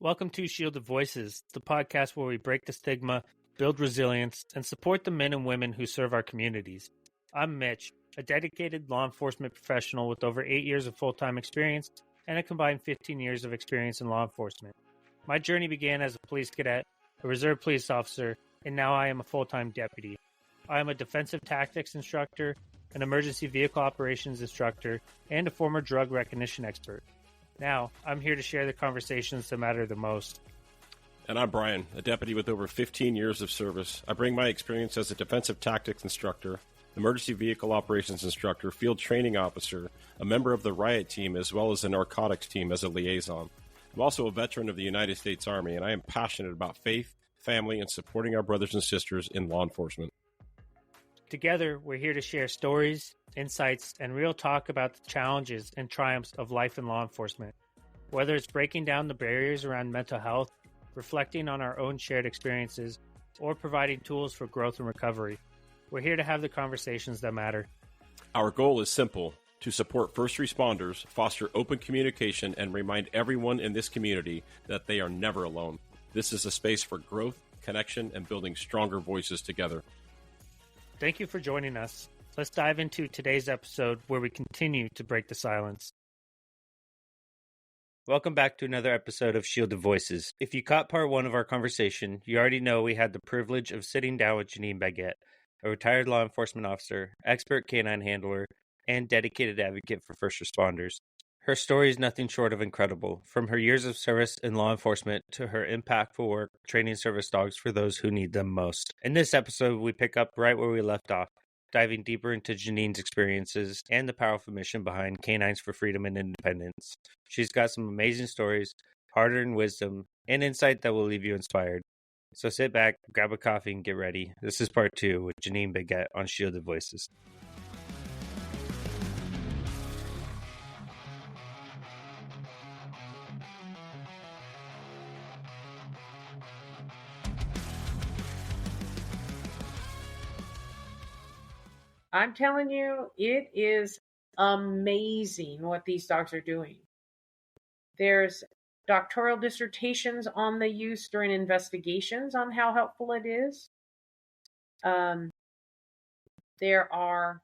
Welcome to Shielded Voices, the podcast where we break the stigma, build resilience, and support the men and women who serve our communities. I'm Mitch, a dedicated law enforcement professional with over 8 years of full-time experience and a combined 15 years of experience in law enforcement. My journey began as a police cadet, a reserve police officer, and now I am a full-time deputy. I am a defensive tactics instructor, an emergency vehicle operations instructor, and a former drug recognition expert. Now, I'm here to share the conversations that matter the most. And I'm Brian, a deputy with over 15 years of service. I bring my experience as a defensive tactics instructor, emergency vehicle operations instructor, field training officer, a member of the riot team, as well as the narcotics team as a liaison. I'm also a veteran of the United States Army, and I am passionate about faith, family, and supporting our brothers and sisters in law enforcement. Together, we're here to share stories, insights, and real talk about the challenges and triumphs of life in law enforcement. Whether it's breaking down the barriers around mental health, reflecting on our own shared experiences, or providing tools for growth and recovery, we're here to have the conversations that matter. Our goal is simple: to support first responders, foster open communication, and remind everyone in this community that they are never alone. This is a space for growth, connection, and building stronger voices together. Thank you for joining us. Let's dive into today's episode where we continue to break the silence. Welcome back to another episode of Shielded Voices. If you caught part one of our conversation, you already know we had the privilege of sitting down with Janeen Baggette, a retired law enforcement officer, expert K9 handler, and dedicated advocate for first responders. Her story is nothing short of incredible, from her years of service in law enforcement to her impactful work training service dogs for those who need them most. In this episode, we pick up right where we left off, diving deeper into Janeen's experiences and the powerful mission behind K9's for freedom and independence. She's got some amazing stories, hard-earned wisdom, and insight that will leave you inspired. So sit back, grab a coffee, and get ready. This is part 2 with Janeen Baggette on Shielded Voices. I'm telling you, it is amazing what these dogs are doing. There's doctoral dissertations on the use during investigations on how helpful it is. There are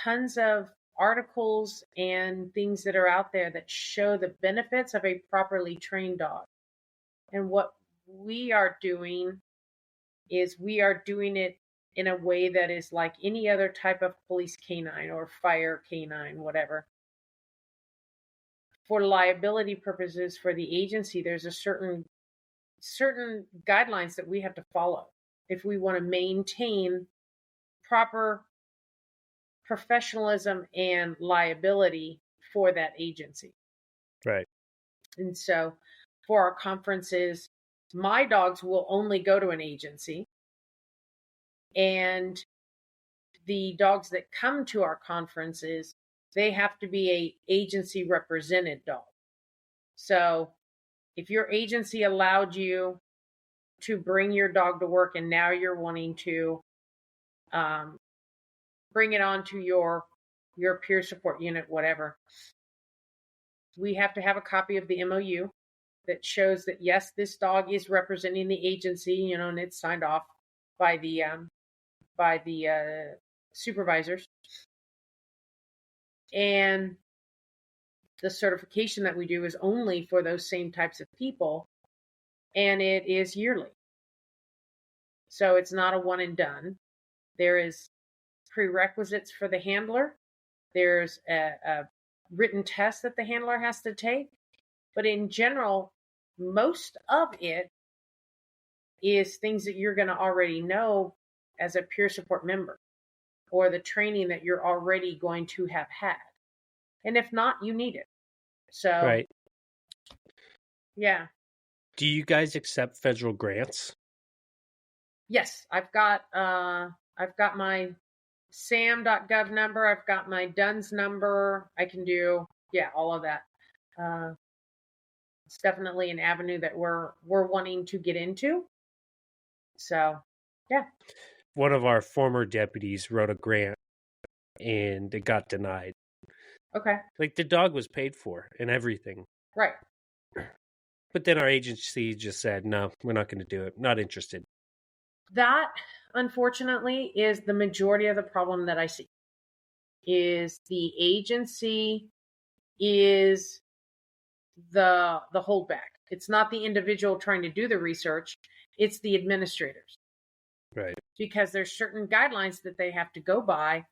tons of articles and things that are out there that show the benefits of a properly trained dog. And what we are doing is we are doing it in a way that is like any other type of police canine or fire canine, whatever. For liability purposes for the agency, there's a certain guidelines that we have to follow if we want to maintain proper professionalism and liability for that agency. Right. And so for our conferences, my dogs will only go to an agency. And the dogs that come to our conferences, they have to be a agency represented dog. So if your agency allowed you to bring your dog to work and now you're wanting to bring it onto your peer support unit, whatever, we have to have a copy of the MOU that shows that, yes, this dog is representing the agency, and it's signed off by the supervisors. And the certification that we do is only for those same types of people, and it is yearly. So it's not a one and done. There is prerequisites for the handler. There's a written test that the handler has to take. But in general, most of it is things that you're going to already know as a peer support member, or the training that you're already going to have had. And if not, you need it. So, right. Yeah. Do you guys accept federal grants? Yes, I've got my sam.gov number. I've got my DUNS number. I can do, all of that. It's definitely an avenue that we're wanting to get into. So, yeah. One of our former deputies wrote a grant and it got denied. Okay. Like the dog was paid for and everything. Right. but then our agency just said, no, we're not going to do it. Not interested. That, unfortunately, is the majority of the problem that I see. Is the agency is the holdback. It's not the individual trying to do the research. It's the administrators. Right. Because there's certain guidelines that they have to go by.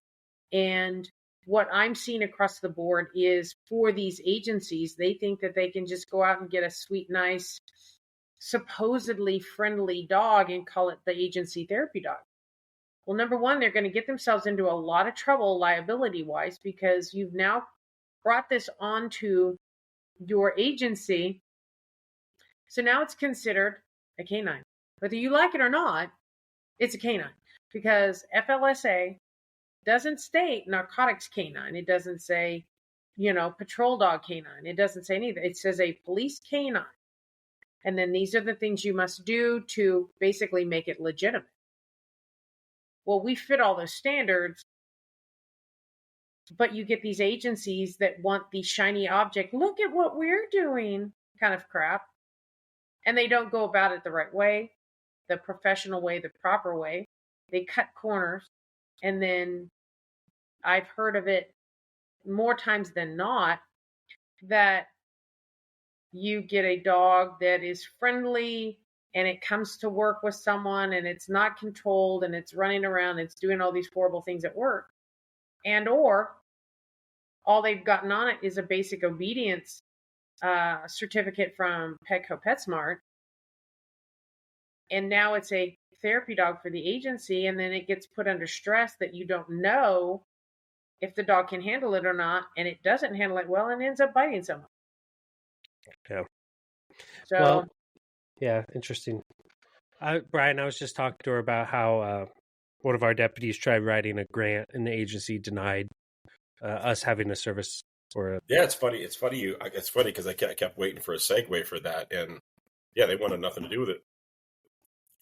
And what I'm seeing across the board is for these agencies, they think that they can just go out and get a sweet, nice, supposedly friendly dog and call it the agency therapy dog. Well, number one, they're going to get themselves into a lot of trouble liability-wise because you've now brought this onto your agency. So now it's considered a canine. Whether you like it or not, it's a canine because FLSA doesn't state narcotics canine. It doesn't say, patrol dog canine. It doesn't say anything. It says a police canine. And then these are the things you must do to basically make it legitimate. Well, we fit all those standards, but you get these agencies that want the shiny object, look at what we're doing kind of crap. And they don't go about it the right way, the professional way, the proper way. They cut corners. And then I've heard of it more times than not that you get a dog that is friendly and it comes to work with someone and it's not controlled and it's running around, it's doing all these horrible things at work. And or all they've gotten on it is a basic obedience certificate from Petco PetSmart. And now it's a therapy dog for the agency, and then it gets put under stress that you don't know if the dog can handle it or not, and it doesn't handle it well and ends up biting someone. Yeah. So, well, yeah, interesting. Brian, I was just talking to her about how one of our deputies tried writing a grant and the agency denied us having a service for it. Yeah, it's funny. It's funny because I kept waiting for a segue for that, and yeah, they wanted nothing to do with it.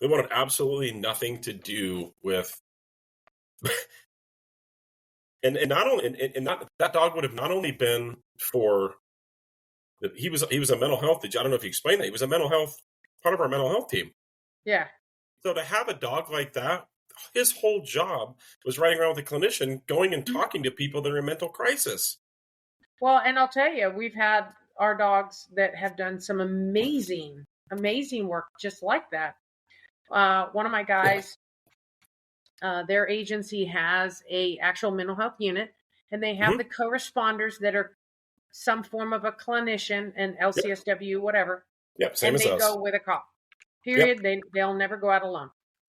They wanted absolutely nothing to do with, and not only and not that dog would have not only been for, he was a mental health. I don't know if you explained that he was a mental health part of our mental health team. Yeah. So to have a dog like that, his whole job was riding around with a clinician, going and talking to people that are in mental crisis. Well, and I'll tell you, we've had our dogs that have done some amazing, amazing work just like that. One of my guys, their agency has a actual mental health unit, and they have the co-responders that are some form of a clinician, an LCSW, whatever. Yep, same and as they us. go with a cop. Period. Yep. They'll never go out alone.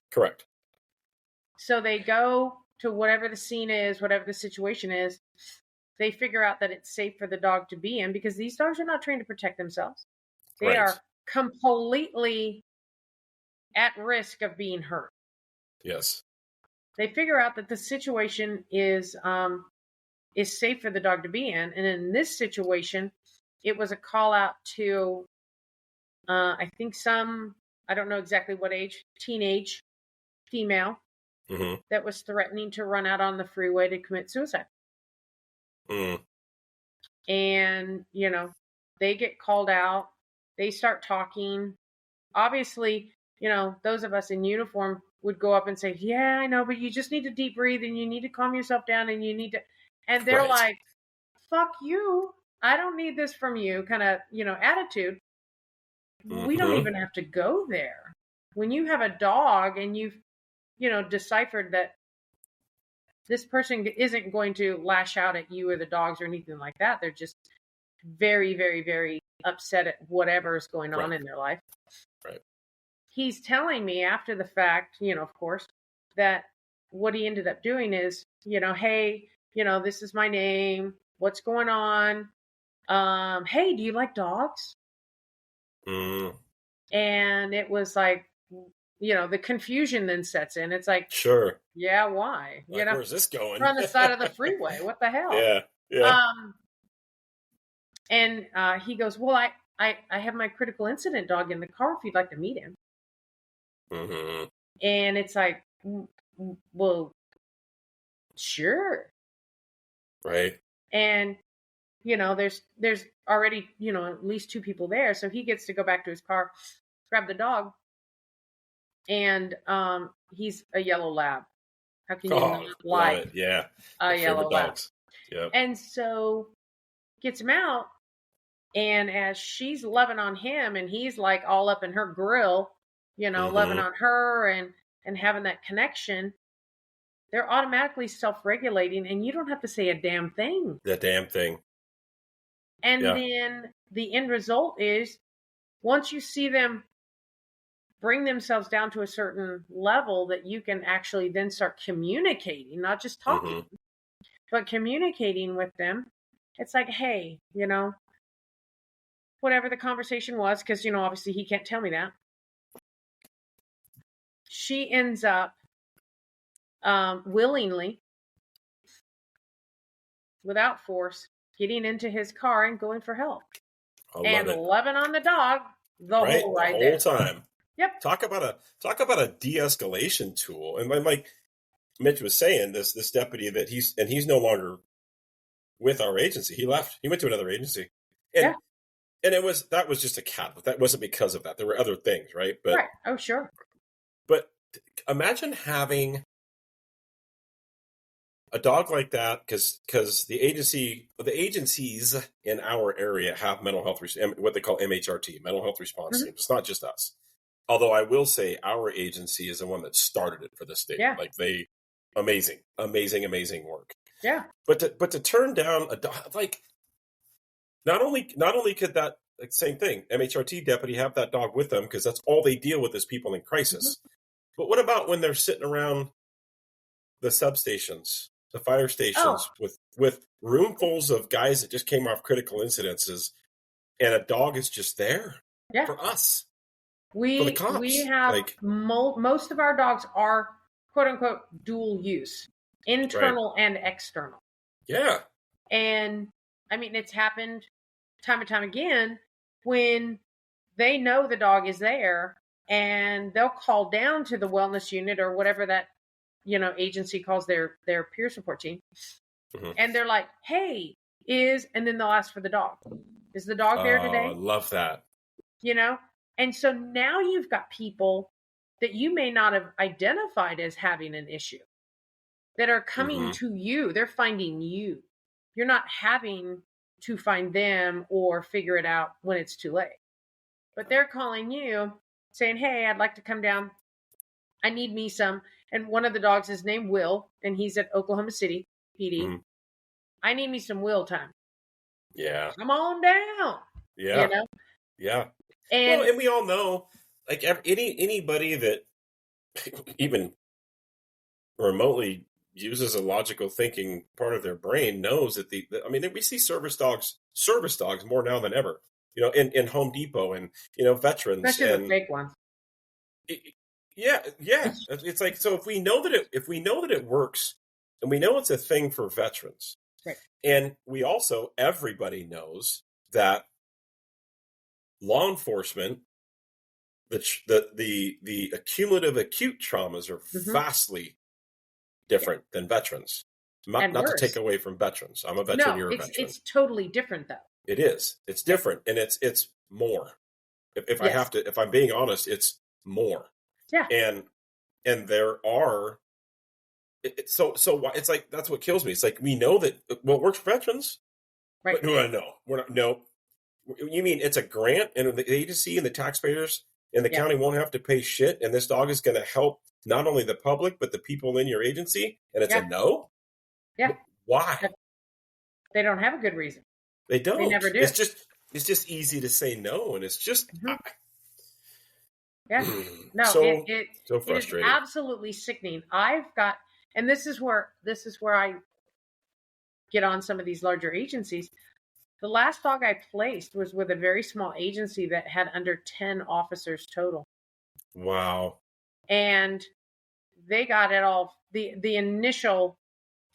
Correct. So they go to whatever the scene is, whatever the situation is. They figure out that it's safe for the dog to be in because these dogs are not trained to protect themselves. They are completely at risk of being hurt. Yes. They figure out that the situation is safe for the dog to be in. And in this situation, it was a call out to, I think I don't know exactly what age, teenage female that was threatening to run out on the freeway to commit suicide. And, they get called out. They start talking. Obviously, those of us in uniform would go up and say, yeah, I know, but you just need to deep breathe and you need to calm yourself down and you need to, and they're like, fuck you. I don't need this from you kind of, attitude. We don't even have to go there. When you have a dog and you've, deciphered that this person isn't going to lash out at you or the dogs or anything like that. They're just very, very, very upset at whatever is going on in their life. Right. He's telling me after the fact, of course, that what he ended up doing is, hey, this is my name. What's going on? Hey, do you like dogs? And it was like, the confusion then sets in. It's like, sure. Yeah, why? Like, where's this going? We're on the side of the freeway. What the hell? Yeah. And he goes, well, I have my critical incident dog in the car if you'd like to meet him. And it's like, well, sure. Right. And there's already, at least 2 people there. So he gets to go back to his car, grab the dog, and he's a yellow lab. How can you not like it. Yeah. a yellow lab? Dogs. Yep. And so gets him out, and as she's loving on him and he's like all up in her grill, loving on her and having that connection, they're automatically self-regulating, and you don't have to say a damn thing. The damn thing. And then the end result is, once you see them bring themselves down to a certain level that you can actually then start communicating, not just talking, but communicating with them, it's like, hey, whatever the conversation was, because, obviously he can't tell me that. She ends up willingly, without force, getting into his car and going for help. And loving on the dog the whole ride there. The whole time. Yep. Talk about a de-escalation tool. And like Mitch was saying, this deputy that he's no longer with our agency. He left. He went to another agency. And that was just a catalyst. That wasn't because of that. There were other things, right? But, right. Oh, sure. But imagine having a dog like that, because the agencies in our area have mental health, what they call MHRT, mental health response team. It's not just us. Although I will say our agency is the one that started it for the state. Yeah. Like amazing work. Yeah. But to turn down a dog, like not only could that, like, same thing, MHRT deputy have that dog with them because that's all they deal with is people in crisis. But what about when they're sitting around the substations, the fire stations with roomfuls of guys that just came off critical incidences, and a dog is just there for us? For the cops. We have most of our dogs are quote unquote dual use, internal and external. Yeah. And I mean, it's happened time and time again when they know the dog is there and they'll call down to the wellness unit or whatever that, agency calls their peer support team. And they're like, hey, and then they'll ask for the dog. Is the dog there today? I love that. And so now you've got people that you may not have identified as having an issue that are coming to you. They're finding you. You're not having to find them or figure it out when it's too late. But they're calling you saying, hey, I'd like to come down. I need me some. And one of the dogs is named Will, and he's at Oklahoma City PD. I need me some Will time. Yeah. Come on down. Yeah. Yeah. And we all know, like, anybody that even remotely uses a logical thinking part of their brain knows that we see service dogs more now than ever. In Home Depot and veterans, especially and the fake ones. Yeah. It's like, so if we know that it works, and we know it's a thing for veterans, right? And we also, everybody knows that law enforcement, the accumulative acute traumas are vastly different than veterans. Not to take away from veterans. I'm a veteran. You're a veteran. It's totally different though. It is. It's different, and it's more. If I'm being honest, it's more. Yeah. And there are. So it's like, that's what kills me. It's like, we know that it works for veterans, right? But no, we're not. No. You mean it's a grant, and the agency and the taxpayers and the county won't have to pay shit, and this dog is going to help not only the public but the people in your agency, and it's a no? Yeah. Why? They don't have a good reason. They don't. They never do. It's just easy to say no, and it's just No, so it frustrating. is absolutely sickening. And this is where I get on some of these larger agencies. The last dog I placed was with a very small agency that had under 10 officers total. Wow. And they got it all. The initial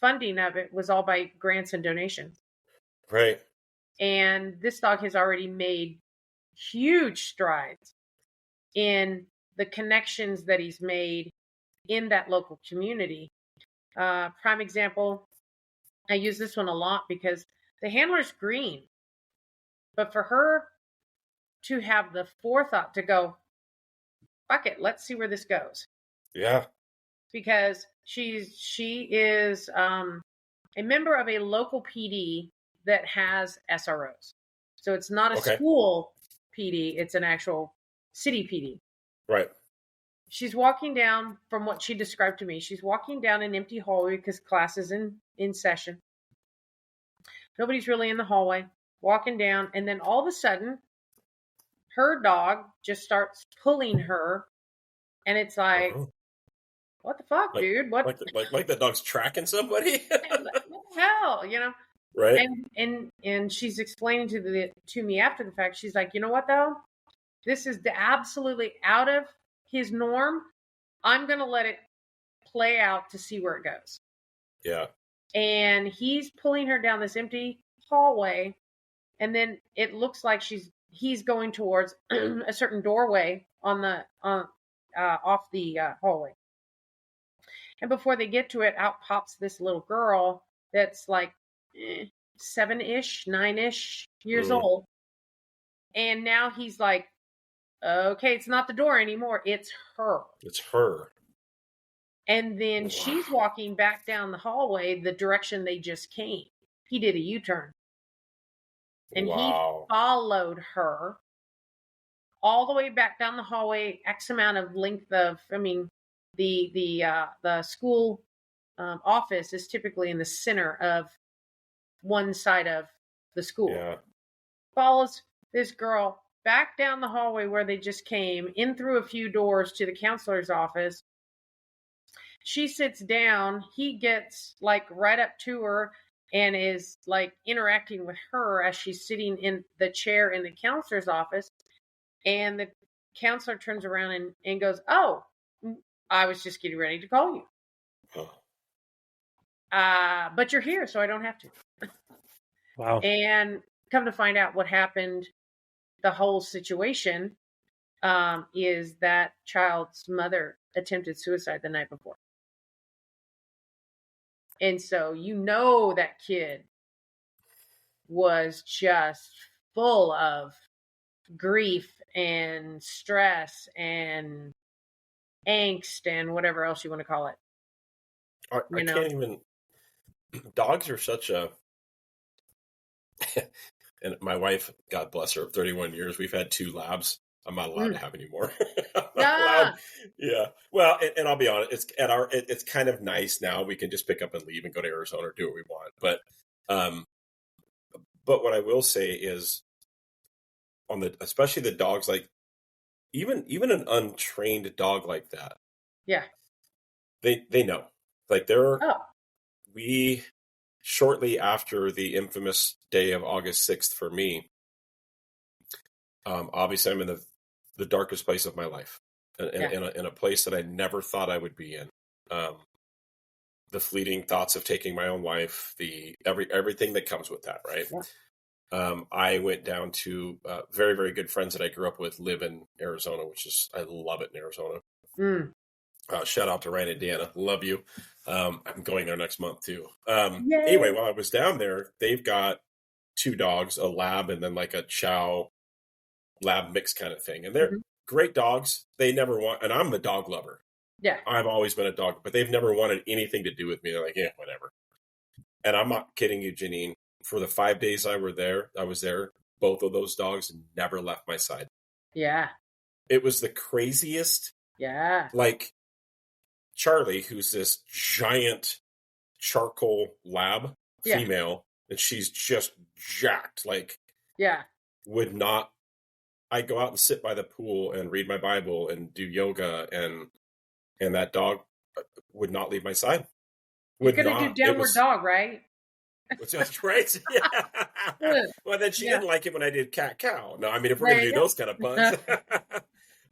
funding of it was all by grants and donations. Right. And this dog has already made huge strides in the connections that he's made in that local community. Prime example, I use this one a lot because The handler's green. But for her to have the forethought to go, fuck it, let's see where this goes. Yeah. Because she is a member of a local PD that has SROs. So it's not a school PD, it's an actual city PD. Right. She's walking down, from what she described to me, she's walking down an empty hallway because class is in session. Nobody's really in the hallway, walking down, and then all of a sudden, her dog just starts pulling her, and it's like, what the fuck, dude? What? Like the dog's tracking somebody? What the hell, you know? Right. And she's explaining to me after the fact. She's like, you know what though? This is absolutely out of his norm. I'm gonna let it play out to see where it goes. Yeah. And he's pulling her down this empty hallway, and then it looks like he's going towards a certain doorway on the off the hallway. And before they get to it, out pops this little girl that's like 7-ish, 9-ish years old. And now he's like, okay, it's not the door anymore. It's her. It's her. And then she's walking back down the hallway the direction they just came. He did a U-turn. And he followed her all the way back down the hallway, X amount of length of, the school office is typically in the center of one side of the school. Yeah. Follows this girl back down the hallway where they just came, in through a few doors to the counselor's office. She sits down. He gets like right up to her and is like interacting with her as she's sitting in the chair in the counselor's office. And the counselor turns around and goes, oh, I was just getting ready to call you. But you're here, so I don't have to. Wow. And come to find out what happened, the whole situation is that child's mother attempted suicide the night before. And so that kid was just full of grief and stress and angst and whatever else you want to call it. I can't even. Dogs are such a. And my wife, God bless her, 31 years, we've had 2 labs. I'm not allowed to have any more. Yeah. Well, and I'll be honest, it's kind of nice now. We can just pick up and leave and go to Arizona or do what we want. But what I will say is, especially the dogs, like even an untrained dog like that. Yeah. They know. Like we shortly after the infamous day of August 6th for me, obviously I'm in the darkest place of my life, in a place that I never thought I would be in. The fleeting thoughts of taking my own life, everything that comes with that, right? Yeah. I went down to very, very good friends that I grew up with live in Arizona, I love it in Arizona. Shout out to Ryan and Deanna. Love you. I'm going there next month too. Anyway, while I was down there, they've got 2 dogs, a lab and then like a chow lab mix kind of thing. And they're great dogs. They never want, and I'm a dog lover. Yeah. I've always been a dog, but they've never wanted anything to do with me. They're like, yeah, whatever. And I'm not kidding you, Janeen. For the 5 days I was there, both of those dogs never left my side. Yeah. It was the craziest. Yeah. Like Charlie, who's this giant charcoal lab female, and she's just jacked. Like, would not. I go out and sit by the pool and read my Bible and do yoga, and that dog would not leave my side. You're gonna do downward dog, right? That's right. Yeah. Well, then she didn't like it when I did cat cow. No, I mean, if we're gonna do those kind of puns.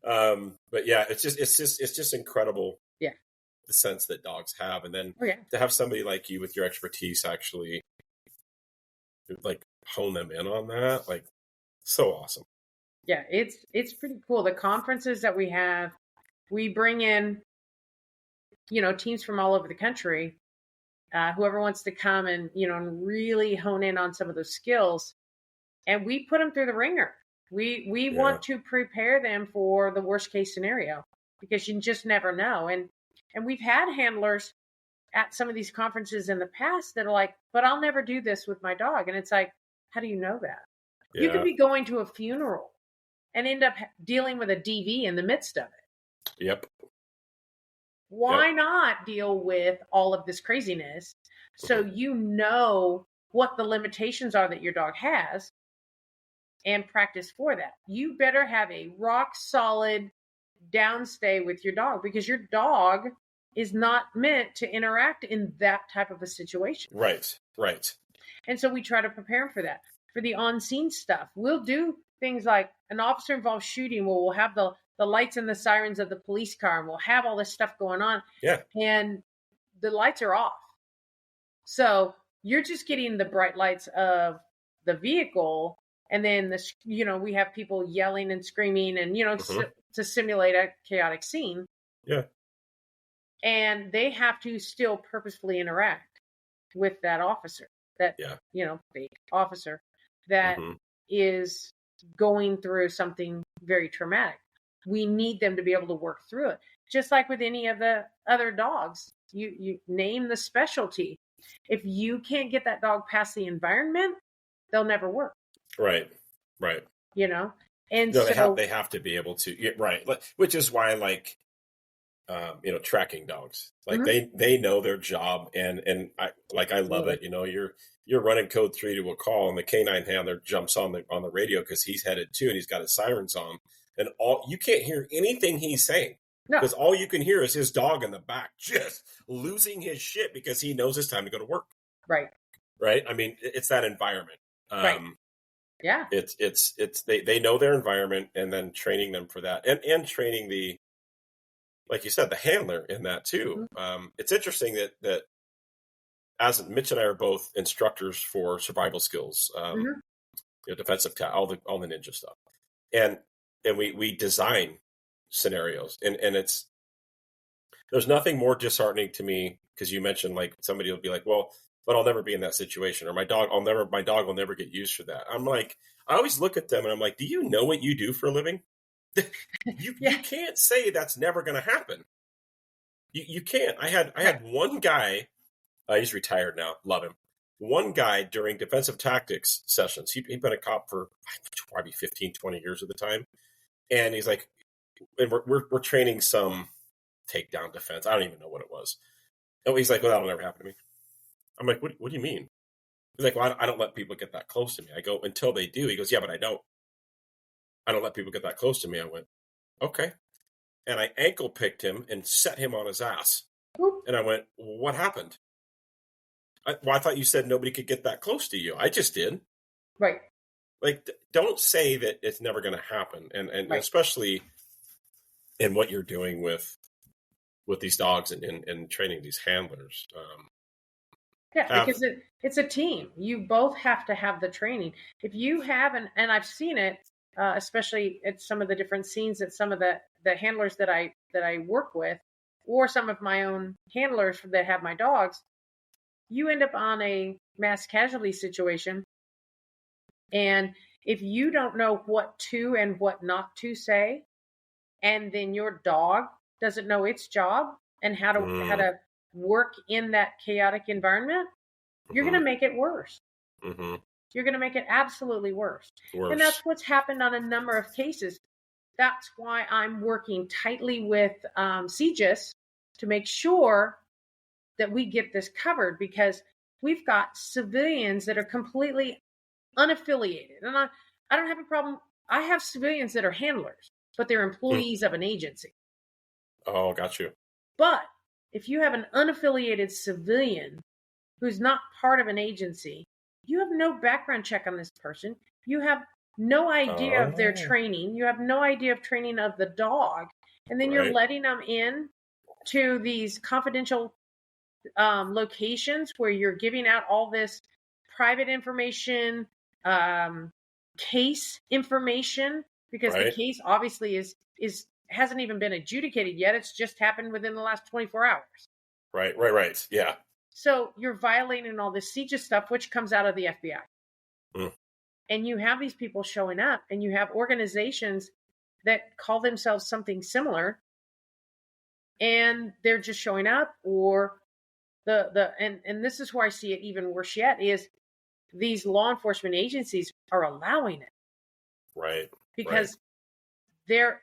But yeah, it's just incredible. Yeah. The sense that dogs have, and then to have somebody like you with your expertise actually like hone them in on that, like, so awesome. Yeah, it's pretty cool. The conferences that we have, we bring in, teams from all over the country, whoever wants to come and, and really hone in on some of those skills. And we put them through the ringer. We want to prepare them for the worst case scenario, because you just never know. And we've had handlers at some of these conferences in the past that are like, but I'll never do this with my dog. And it's like, how do you know that? Yeah. You could be going to a funeral and end up dealing with a DV in the midst of it. Yep. Why not deal with all of this craziness so you know what the limitations are that your dog has and practice for that? You better have a rock solid downstay with your dog, because your dog is not meant to interact in that type of a situation. Right. And so we try to prepare for that. For the on-scene stuff, we'll do things like an officer-involved shooting where we'll have the lights and the sirens of the police car, and we'll have all this stuff going on. Yeah. And the lights are off. So you're just getting the bright lights of the vehicle, and then we have people yelling and screaming and, to simulate a chaotic scene. Yeah. And they have to still purposefully interact with that officer, that, fake officer that is going through something very traumatic. We need them to be able to work through it. Just like with any of the other dogs, you name the specialty. If you can't get that dog past the environment, they'll never work. Right. And they have to be able to, right. Which is why, tracking dogs, they know their job, and I love it. You're running code 3 to a call, and the K9 handler jumps on the radio because he's headed to, and he's got his sirens on, and you can't hear anything he's saying, because all you can hear is his dog in the back just losing his shit because he knows it's time to go to work. Right. I mean, it's that environment. Right. Yeah. It's they know their environment, and then training them for that, and training the, like you said, the handler in that too. It's interesting that as Mitch and I are both instructors for survival skills, defensive all the ninja stuff, and we design scenarios, and there's nothing more disheartening to me, because you mentioned somebody will be like, well, but I'll never be in that situation, or my dog will never get used for that. I'm like, I always look at them and I'm like, do you know what you do for a living? You can't say that's never going to happen. You can't. I had one guy, he's retired now, love him. One guy during defensive tactics sessions, he'd been a cop for probably 15, 20 years at the time. And he's like, and we're training some takedown defense. I don't even know what it was. And he's like, well, that'll never happen to me. I'm like, what do you mean? He's like, well, I don't let people get that close to me. I go, until they do. He goes, yeah, but I don't let people get that close to me. I went, okay. And I ankle picked him and set him on his ass. And I went, what happened? I thought you said nobody could get that close to you. I just did. Right. Don't say that it's never going to happen. And right. Especially in what you're doing with these dogs and training these handlers. Because it's a team. You both have to have the training. If you have, and I've seen it, especially at some of the different scenes that some of the handlers that I work with, or some of my own handlers that have my dogs, you end up on a mass casualty situation. And if you don't know what to and what not to say, and then your dog doesn't know its job and how to work in that chaotic environment, you're going to make it worse. You're going to make it absolutely worse. And that's what's happened on a number of cases. That's why I'm working tightly with CGIS to make sure that we get this covered, because we've got civilians that are completely unaffiliated. And I don't have a problem. I have civilians that are handlers, but they're employees of an agency. Oh, got you. But if you have an unaffiliated civilian who's not part of an agency, you have no background check on this person. You have no idea of their training. You have no idea of training of the dog. And then you're letting them in to these confidential locations where you're giving out all this private information, case information, because the case obviously is hasn't even been adjudicated yet. It's just happened within the last 24 hours. Right. Yeah. So you're violating all this CJIS stuff, which comes out of the FBI. Mm. And you have these people showing up, and you have organizations that call themselves something similar, and they're just showing up, or and this is where I see it even worse yet, is these law enforcement agencies are allowing it. Right. Because they're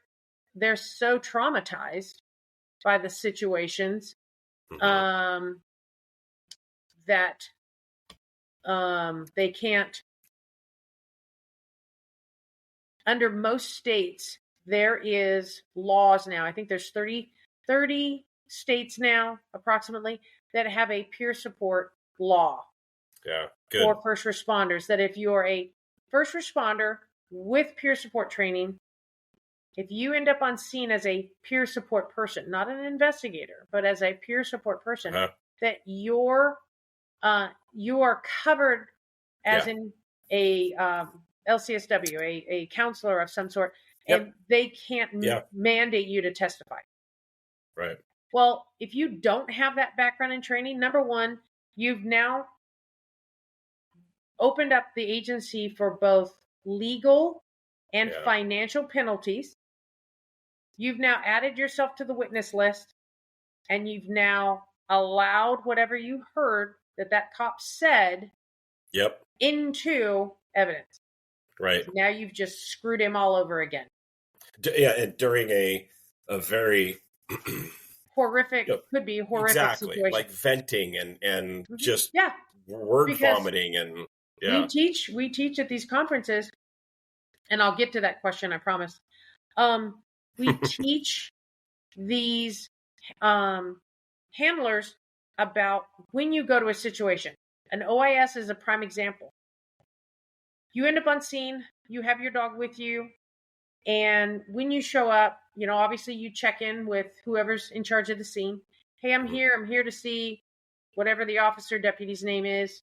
so traumatized by the situations that they can't. Under most states, there is laws now. I think there's 30 states now, approximately, that have a peer support law. Yeah, good. For first responders. That if you're a first responder with peer support training, if you end up on scene as a peer support person, not an investigator, but as a peer support person, that you are covered as in a LCSW, a counselor of some sort, and they can't mandate you to testify. Right. Well, if you don't have that background in training, number one, you've now opened up the agency for both legal and financial penalties. You've now added yourself to the witness list, and you've now allowed whatever you heard that cop said into evidence. Right. Now you've just screwed him all over again. And during a very horrific, could be horrific situation. Like venting and just word vomiting and We teach at these conferences, and I'll get to that question, I promise. We teach these handlers about when you go to a situation. An OIS is a prime example. You end up on scene, you have your dog with you, and when you show up, obviously you check in with whoever's in charge of the scene. Hey, I'm here to see whatever the officer deputy's name is.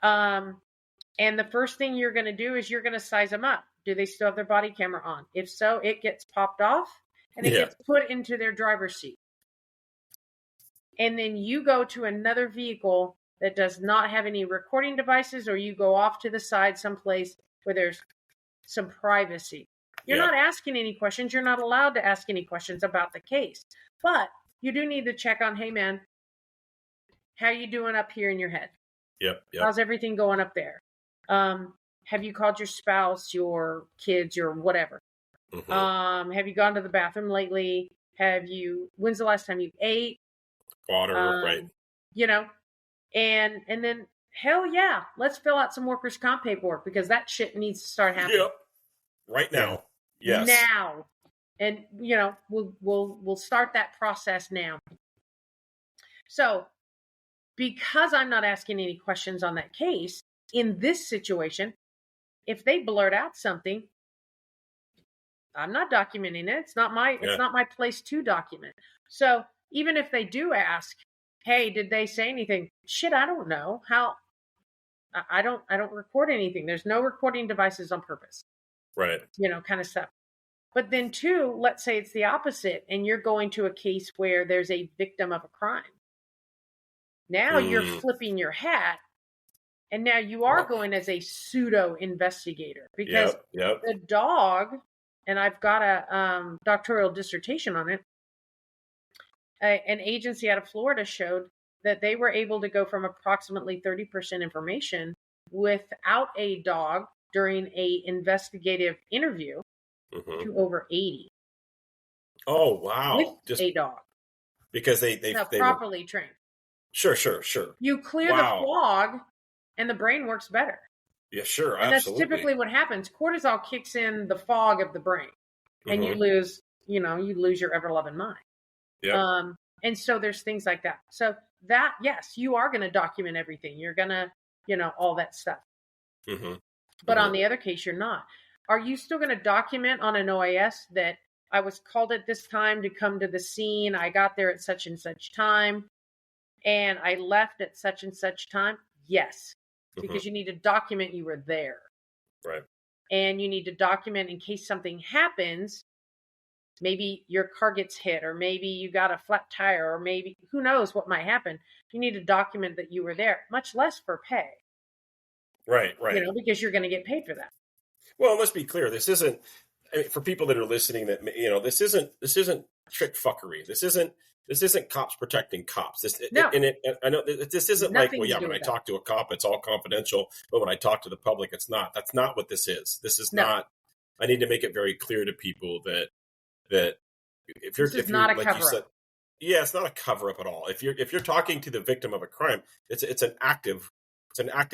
And the first thing you're going to do is you're going to size them up. Do they still have their body camera on? If so, it gets popped off and it gets put into their driver's seat. And then you go to another vehicle that does not have any recording devices, or you go off to the side someplace where there's some privacy. You're not asking any questions. You're not allowed to ask any questions about the case. But you do need to check on, hey, man, how you doing up here in your head? Yep. How's everything going up there? Have you called your spouse, your kids, your whatever? Have you gone to the bathroom lately? When's the last time you ate? Water, right. And then, hell yeah, let's fill out some workers' comp paperwork, because that shit needs to start happening. Yep. Right now. Yes. Now. And, we'll start that process now. So, because I'm not asking any questions on that case, in this situation, if they blurt out something, I'm not documenting it. It's not my place to document. So even if they do ask, hey, did they say anything? Shit, I don't know. I don't record anything. There's no recording devices on purpose. Right. Kind of stuff. But then too, let's say it's the opposite, and you're going to a case where there's a victim of a crime. Now you're flipping your hat, and now you are going as a pseudo investigator, because the dog, and I've got a doctoral dissertation on it. An agency out of Florida showed that they were able to go from approximately 30% information without a dog during a investigative interview to over 80. Oh, wow. With just a dog. Because they properly trained. Sure. You clear the fog, and the brain works better. Yeah, sure, and absolutely. That's typically what happens. Cortisol kicks in the fog of the brain, and you lose your ever-loving mind. Yeah. And so there's things like that. So that, yes, you are going to document everything. You're going to, all that stuff. But on the other case, you're not. Are you still going to document on an OIS that I was called at this time to come to the scene, I got there at such and such time, and I left at such and such time? Yes, because you need to document you were there. Right. And you need to document in case something happens, maybe your car gets hit, or maybe you got a flat tire, or maybe who knows what might happen. You need to document that you were there, much less for pay. Right. Because you're going to get paid for that. Well, let's be clear. This isn't, for people that are listening, that, this isn't trick fuckery. This isn't cops protecting cops. No. I know this isn't Nothing like, well, yeah, when I talk to a cop, it's all confidential, but when I talk to the public, it's not. That's not what this is. This is not. I need to make it very clear to people that if you're not a like cover you said, up. yeah, it's not a cover up at all. If you're talking to the victim of a crime, it's an active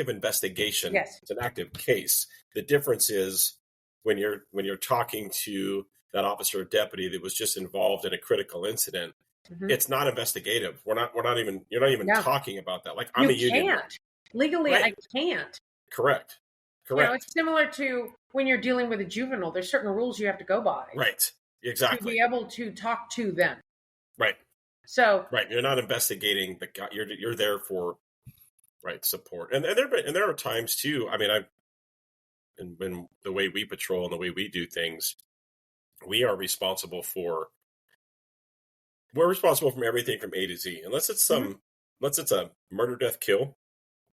investigation. Yes. It's an active case. The difference is when you're talking to that officer or deputy that was just involved in a critical incident, it's not investigative. You're not even talking about that. Like, I'm a union. Can't. Legally, right. I can't. Correct. It's similar to when you're dealing with a juvenile. There's certain rules you have to go by. Right. Exactly. To be able to talk to them. Right. So. Right. You're not investigating the guy. You're there for support. And there are times too. I mean, in the way we patrol and the way we do things, we're responsible from everything from A to Z. Unless it's a murder, death, kill.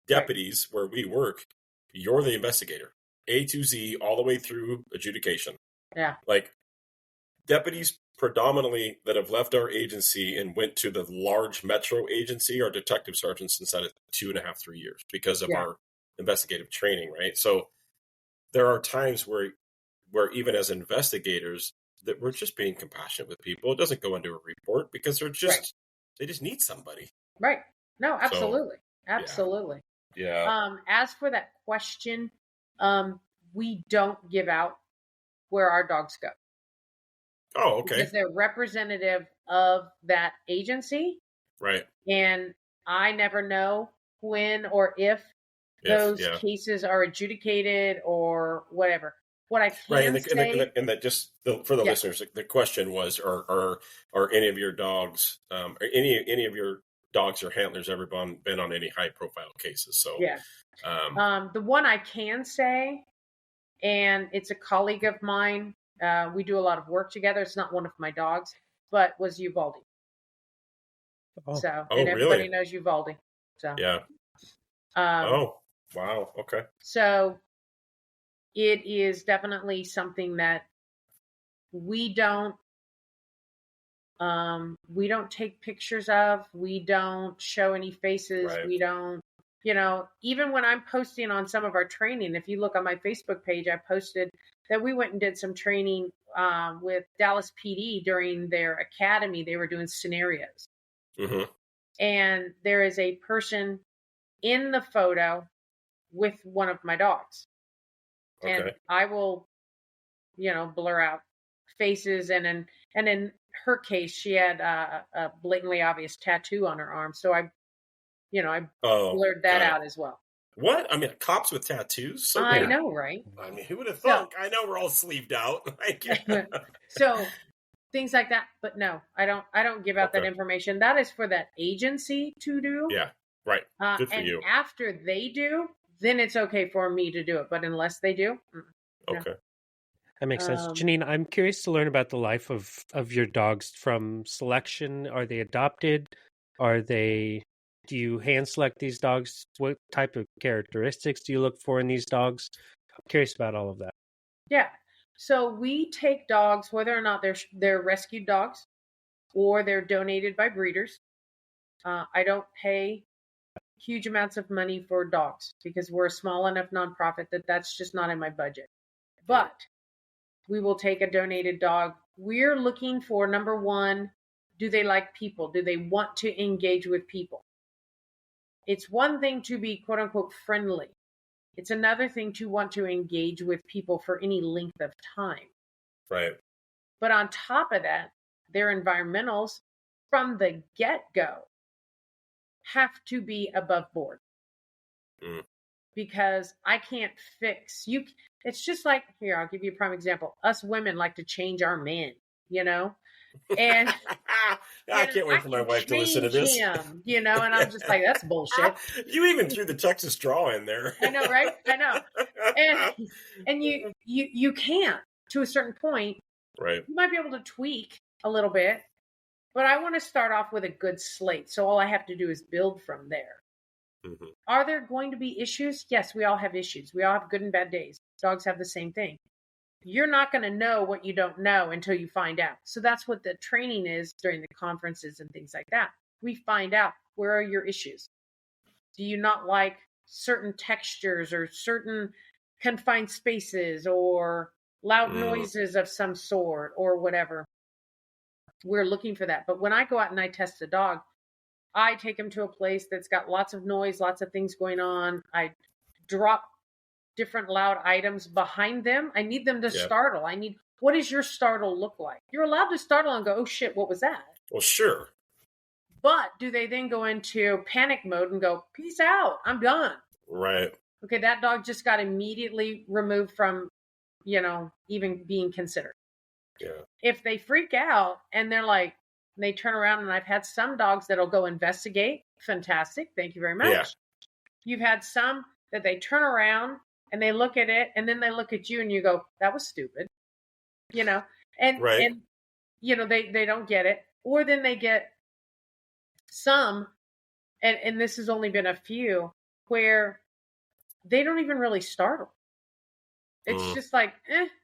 Deputies where we work, you're the investigator. A to Z, all the way through adjudication. Yeah. Like, deputies predominantly that have left our agency and went to the large metro agency are detective sergeants inside of 2.5, 3 years because of our investigative training, right? So there are times where even as investigators that we're just being compassionate with people. It doesn't go into a report because they just need somebody. Right. No, absolutely. So, absolutely. Yeah. As for that question, we don't give out where our dogs go. Oh, okay. Because they're representative of that agency. Right. And I never know when or if those cases are adjudicated or whatever. What I can say... And that just, for the listeners, the question was, are any of your dogs, or any of your dogs or handlers ever been on any high-profile cases? So, the one I can say, and it's a colleague of mine, we do a lot of work together. It's not one of my dogs, but was Uvalde. And everybody knows Uvalde. So yeah. Oh, wow. Okay. So it is definitely something that we don't take pictures of. We don't show any faces. Right. We don't, even when I'm posting on some of our training, if you look on my Facebook page, I posted that we went and did some training with Dallas PD during their academy. They were doing scenarios. Mm-hmm. And there is a person in the photo with one of my dogs. Okay. And I will, blur out faces. And in her case, she had a blatantly obvious tattoo on her arm. So I blurred that out as well. What? I mean, cops with tattoos? So I know, right? I mean, who would have thought? I know we're all sleeved out. So things like that. But no, I don't give out that information. That is for that agency to do. Yeah, right. Good for you. After they do, then it's okay for me to do it. But unless they do, okay. That makes sense. Janeen, I'm curious to learn about the life of your dogs from selection. Are they adopted? Do you hand select these dogs? What type of characteristics do you look for in these dogs? I'm curious about all of that. Yeah. So we take dogs, whether or not they're rescued dogs or they're donated by breeders. I don't pay huge amounts of money for dogs because we're a small enough nonprofit that's just not in my budget. But we will take a donated dog. We're looking for, number one, do they like people? Do they want to engage with people? It's one thing to be quote unquote friendly. It's another thing to want to engage with people for any length of time. Right. But on top of that, their environmentals from the get-go have to be above board. Because I can't fix you. It's just like, here, I'll give you a prime example. Us women like to change our men, And I can't wait for my wife to listen to this. Him, and I'm just like, that's bullshit. You even threw the Texas draw in there. I know, right? I know. And you can't to a certain point. Right. You might be able to tweak a little bit, but I want to start off with a good slate. So all I have to do is build from there. Mm-hmm. Are there going to be issues? Yes, we all have issues. We all have good and bad days. Dogs have the same thing. You're not going to know what you don't know until you find out. So that's what the training is during the conferences and things like that. We find out, where are your issues? Do you not like certain textures or certain confined spaces or loud noises of some sort or whatever? We're looking for that. But when I go out and I test a dog, I take them to a place that's got lots of noise, lots of things going on. I drop different loud items behind them. I need them to startle. What does your startle look like? You're allowed to startle and go, oh shit, what was that? Well, sure. But do they then go into panic mode and go, peace out, I'm done? Right. Okay, that dog just got immediately removed from, even being considered. Yeah. If they freak out and they're like, they turn around, and I've had some dogs that'll go investigate. Fantastic. Thank you very much. Yeah. You've had some that they turn around and they look at it and then they look at you and you go, that was stupid. And they don't get it. Or then they get some, and this has only been a few, where they don't even really startle. It's just like,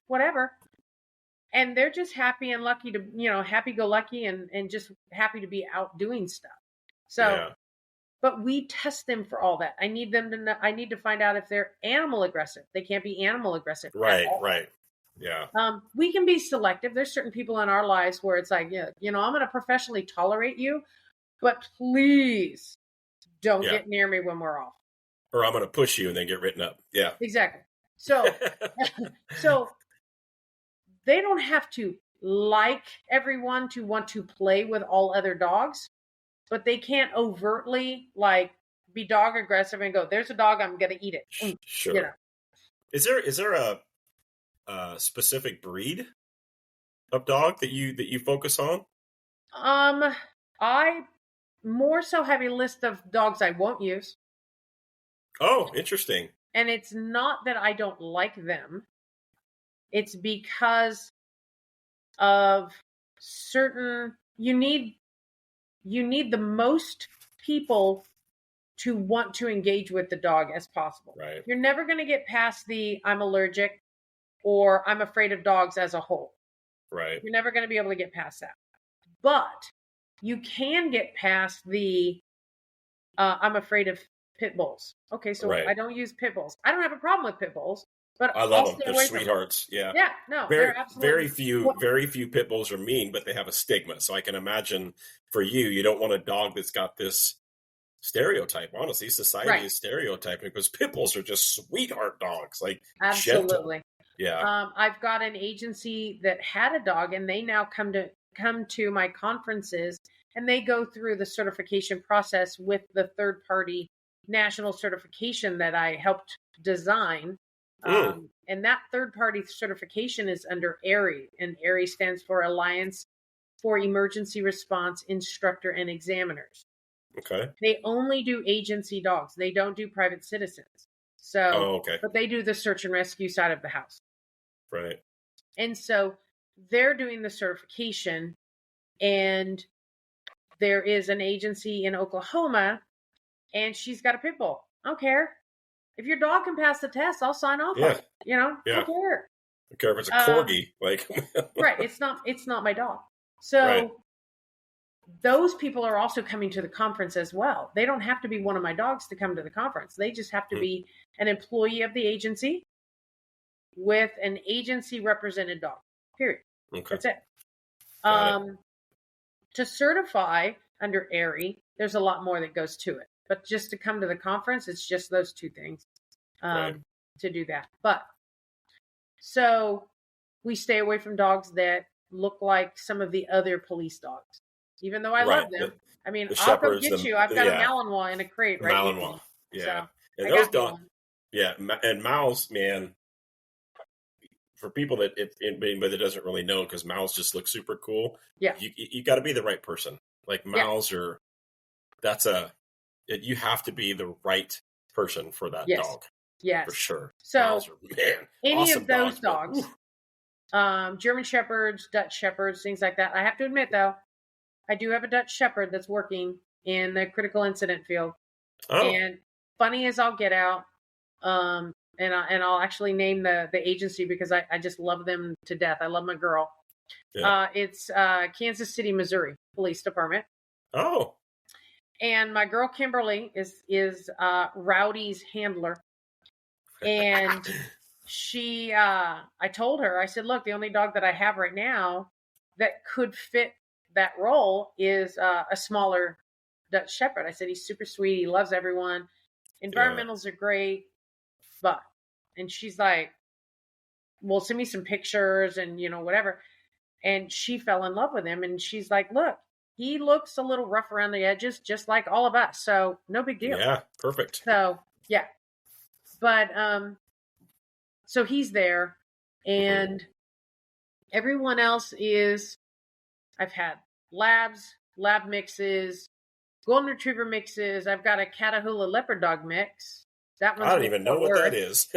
whatever. And they're just happy and lucky to, happy-go-lucky and just happy to be out doing stuff. So, but we test them for all that. I need them to know, I need to find out if they're animal aggressive. They can't be animal aggressive. Right, right. Yeah. We can be selective. There's certain people in our lives where it's like, I'm going to professionally tolerate you, but please don't get near me when we're off. Or I'm going to push you and then get written up. Yeah. Exactly. So, so they don't have to like everyone to want to play with all other dogs, but they can't overtly be dog aggressive and go, there's a dog, I'm going to eat it. Sure. Is there a specific breed of dog that you focus on? I more so have a list of dogs I won't use. Oh, interesting. And it's not that I don't like them. It's because of certain, you need the most people to want to engage with the dog as possible. Right. You're never going to get past the I'm allergic or I'm afraid of dogs as a whole. Right. You're never going to be able to get past that. But you can get past the I'm afraid of pit bulls. Okay, so I don't use pit bulls. I don't have a problem with pit bulls, but I love them. They're sweethearts. Yeah. Yeah. No. Very, very few pit bulls are mean, but they have a stigma. So I can imagine for you don't want a dog that's got this stereotype. Honestly, society is stereotyping because pit bulls are just sweetheart dogs. Absolutely. Gentle. Yeah. I've got an agency that had a dog, and they now come to my conferences, and they go through the certification process with the third party national certification that I helped design. And that third party certification is under ARI, and ARI stands for Alliance for Emergency Response Instructor and Examiners. Okay. They only do agency dogs. They don't do private citizens. So, but they do the search and rescue side of the house. Right. And so they're doing the certification, and there is an agency in Oklahoma, and she's got a pit bull. I don't care. If your dog can pass the test, I'll sign off on it. I don't care. I don't care if it's a corgi. Right. It's not my dog. So those people are also coming to the conference as well. They don't have to be one of my dogs to come to the conference. They just have to be an employee of the agency with an agency represented dog. Period. Okay. That's it. To certify under ARI, there's a lot more that goes to it. But just to come to the conference, it's just those two things to do that. But so we stay away from dogs that look like some of the other police dogs. Even though I love them. I'll go get you. I've got a Malinois in a crate right now. Malinois. Yeah. So and those dogs. Yeah. And Mal's, man, for people that, if anybody that doesn't really know, because Mal's just look super cool. Yeah. You got to be the right person. Mal's are, you have to be the right person for that dog. Yes. For sure. So Mal's are, man, any awesome of those dogs German Shepherds, Dutch Shepherds, things like that. I have to admit, though, I do have a Dutch Shepherd that's working in the critical incident field. Oh. And funny as I'll get out, and I'll actually name the agency because I just love them to death. I love my girl. Yeah. It's Kansas City, Missouri Police Department. Oh. And my girl Kimberly is Rowdy's handler. And she, I told her, I said, look, the only dog that I have right now that could fit that role is a smaller Dutch Shepherd. I said, he's super sweet. He loves everyone. Environmentals are great. But, and she's like, well, send me some pictures and, whatever. And she fell in love with him. And she's like, look, he looks a little rough around the edges, just like all of us. So no big deal. Yeah, perfect. So, yeah. But, so he's there. And everyone else is, I've had labs, lab mixes, golden retriever mixes. I've got a Catahoula leopard dog mix. That one's I don't even know what that is.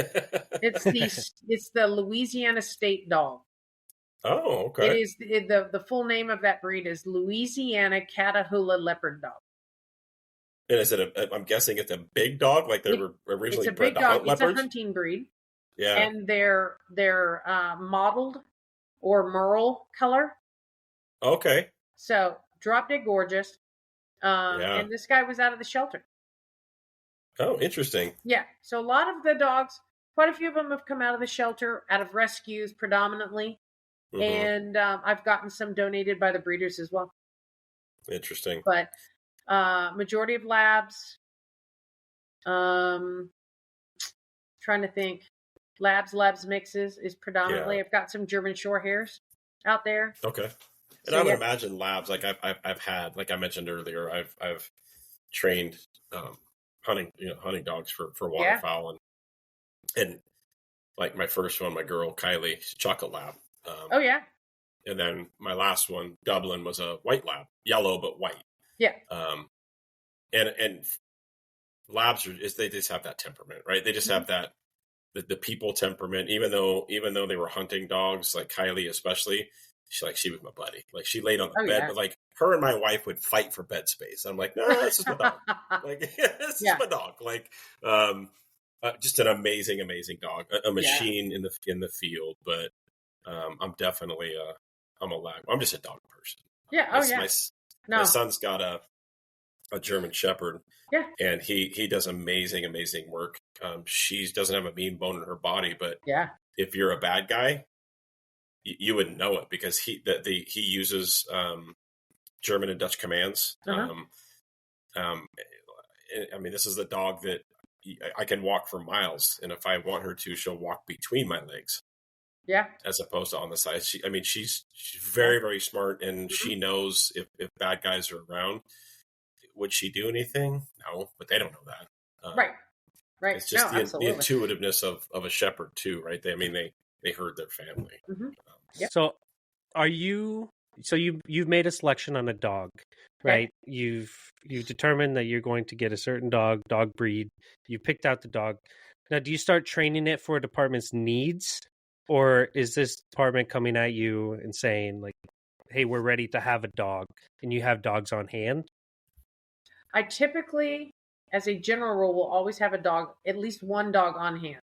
It's the Louisiana State Dog. Oh, okay. It is the full name of that breed is Louisiana Catahoula Leopard Dog. And is it I'm guessing it's a big dog, like they were originally bred to hunt leopards? It's a hunting breed. Yeah. And they're mottled or merle color. Okay. So drop dead gorgeous. And this guy was out of the shelter. Oh, interesting. Yeah. So a lot of the dogs, quite a few of them have come out of the shelter, out of rescues predominantly. Mm-hmm. And I've gotten some donated by the breeders as well. Interesting. But majority of labs, trying to think, labs mixes is predominantly. Yeah. I've got some German short hairs out there. Okay. And I would imagine labs, like I've had, like I mentioned earlier, I've trained hunting dogs for waterfowl, and like my first one, my girl Kylie, she's a chocolate lab. Oh yeah. And then my last one, Dublin, was a white lab, yellow but white. Yeah. And labs they just have that temperament, right? They just have that the people temperament. Even though they were hunting dogs, like Kylie especially, she was my buddy. Like she laid on the bed, but like her and my wife would fight for bed space. I'm like, no, this is my dog. Like this is my dog. Like just an amazing dog, a machine in the field. But I'm definitely I'm a lab. I'm just a dog person. Yeah. My son's got a German Shepherd. Yeah. And he does amazing work. She doesn't have a mean bone in her body, but if you're a bad guy, you wouldn't know it because he uses German and Dutch commands. Uh-huh. I mean, this is a dog that I can walk for miles, and if I want her to, she'll walk between my legs. Yeah. As opposed to on the side. She's very, very smart, and she knows if bad guys are around. Would she do anything? No, but they don't know that. Right. It's just the intuitiveness of a shepherd too, right? They herd their family. Mm-hmm. Yep. So you've made a selection on a dog, right? You've determined that you're going to get a certain dog breed. You picked out the dog. Now, do you start training it for a department's needs, or is this department coming at you and saying like, "Hey, we're ready to have a dog," and you have dogs on hand? I typically, as a general rule, will always have at least one dog on hand.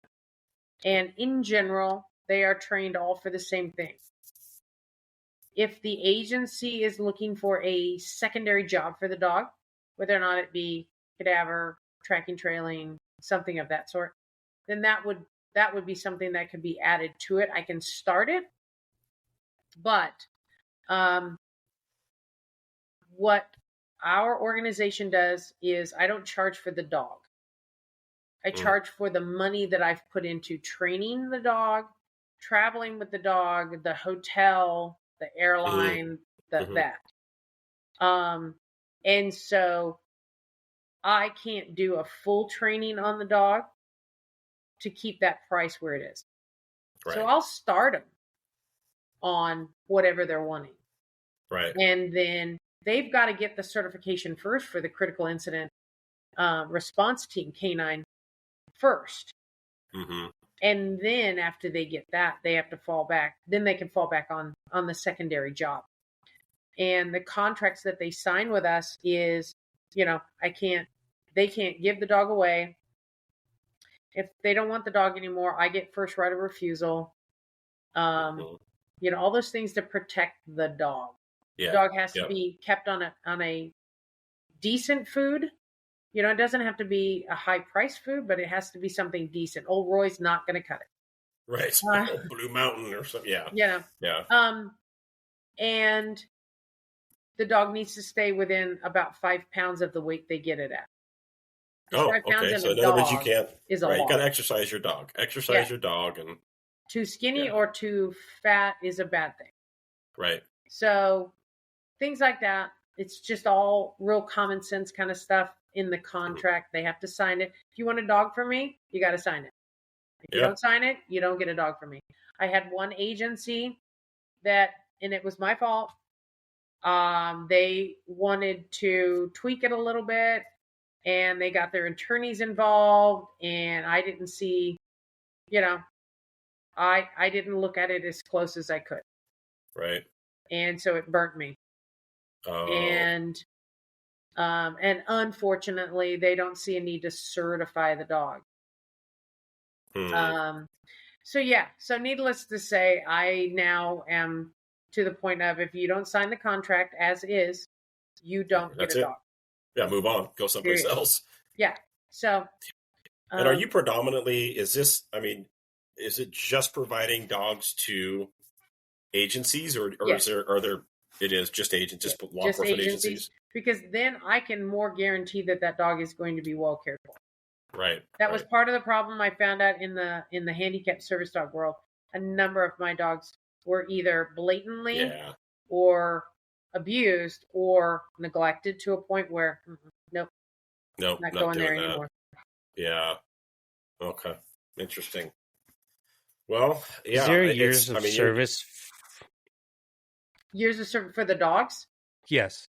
And in general, they are trained all for the same thing. If the agency is looking for a secondary job for the dog, whether or not it be cadaver, tracking, trailing, something of that sort, then that would be something that could be added to it. I can start it, but what our organization does is I don't charge for the dog. I charge for the money that I've put into training the dog, traveling with the dog, the hotel, the airline, that. And so I can't do a full training on the dog to keep that price where it is. Right. So I'll start them on whatever they're wanting. Right. And then they've got to get the certification first for the critical incident response team, K9 first. Mm-hmm. And then after they get that, they have to fall back. Then they can fall back on the secondary job. And the contracts that they sign with us is, they can't give the dog away. If they don't want the dog anymore, I get first right of refusal. All those things to protect the dog. Yeah. The dog has to be kept on a decent food. It doesn't have to be a high price food, but it has to be something decent. Old Roy's not going to cut it. Right. Blue Mountain or something. Yeah. Yeah. And the dog needs to stay within about 5 pounds of the weight they get it at. Oh, 5 pounds okay. in So a in other words, dog you can't. is a Right. You lot. got to exercise your dog. Your dog, and too skinny or too fat is a bad thing. right. So things like that. It's just all real common sense kind of stuff in the contract. They have to sign it. If you want a dog from me, you got to sign it. If you don't sign it, you don't get a dog from me. I had one agency and it was my fault. They wanted to tweak it a little bit, and they got their attorneys involved, and I didn't see, I didn't look at it as close as I could. Right. And so it burnt me. Oh. And unfortunately, they don't see a need to certify the dog. So needless to say, I now am to the point of, if you don't sign the contract as is, you don't get a dog. Yeah, move on. Go someplace else. Yeah. So. And are you predominantly, is it just providing dogs to agencies, or it is just agents, just law enforcement agencies? Because then I can more guarantee that dog is going to be well cared for. Right. That was part of the problem I found out in the handicapped service dog world. A number of my dogs were either blatantly or abused or neglected to a point where nope, not going there anymore. Yeah. Okay. Interesting. Well, yeah. Is there years of service? Years of service for the dogs? Yes.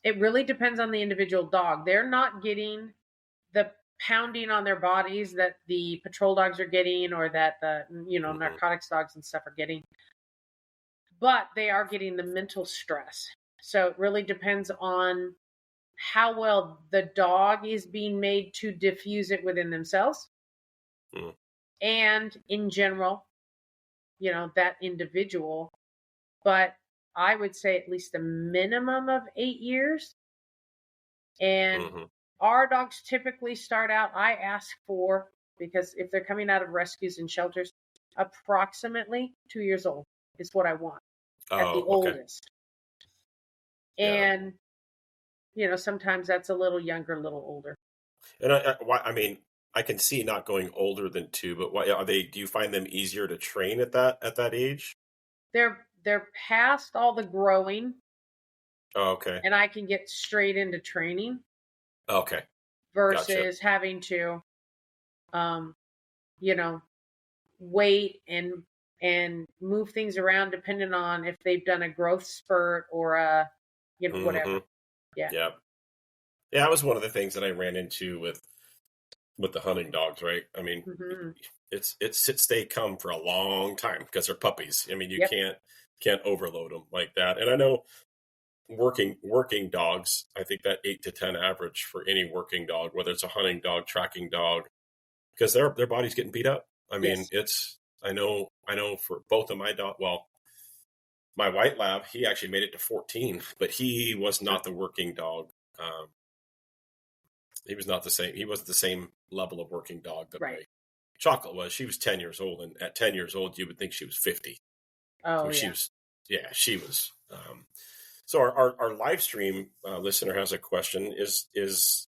It really depends on the individual dog. They're not getting the pounding on their bodies that the patrol dogs are getting, or that the narcotics dogs and stuff are getting. But they are getting the mental stress. So it really depends on how well the dog is being made to diffuse it within themselves. And in general, that individual. But I would say at least a minimum of 8 years. And our dogs typically start out, I ask for, because if they're coming out of rescues and shelters, approximately 2 years old is what I want at the oldest. And, sometimes that's a little younger, a little older. And I can see not going older than 2, but why are they? Do you find them easier to train at that age? They're past all the growing. Oh, okay. And I can get straight into training. Okay. Versus having to, wait and move things around depending on if they've done a growth spurt or whatever. Yeah. Yeah. Yeah, that was one of the things that I ran into with the hunting dogs, right? I mean, it's sit, stay, come for a long time because they're puppies. I mean, you can't overload them like that. And I know working dogs, I think that 8 to 10 average for any working dog, whether it's a hunting dog, tracking dog, because their body's getting beat up. I mean, I know for both of my dog. Well, my white lab, he actually made it to 14, but he was not the working dog. He was not the same. He wasn't the same level of working dog that my Chocolate was. She was 10 years old, and at 10 years old, you would think she was 50. Oh, so she was. So our live stream listener has a question: Is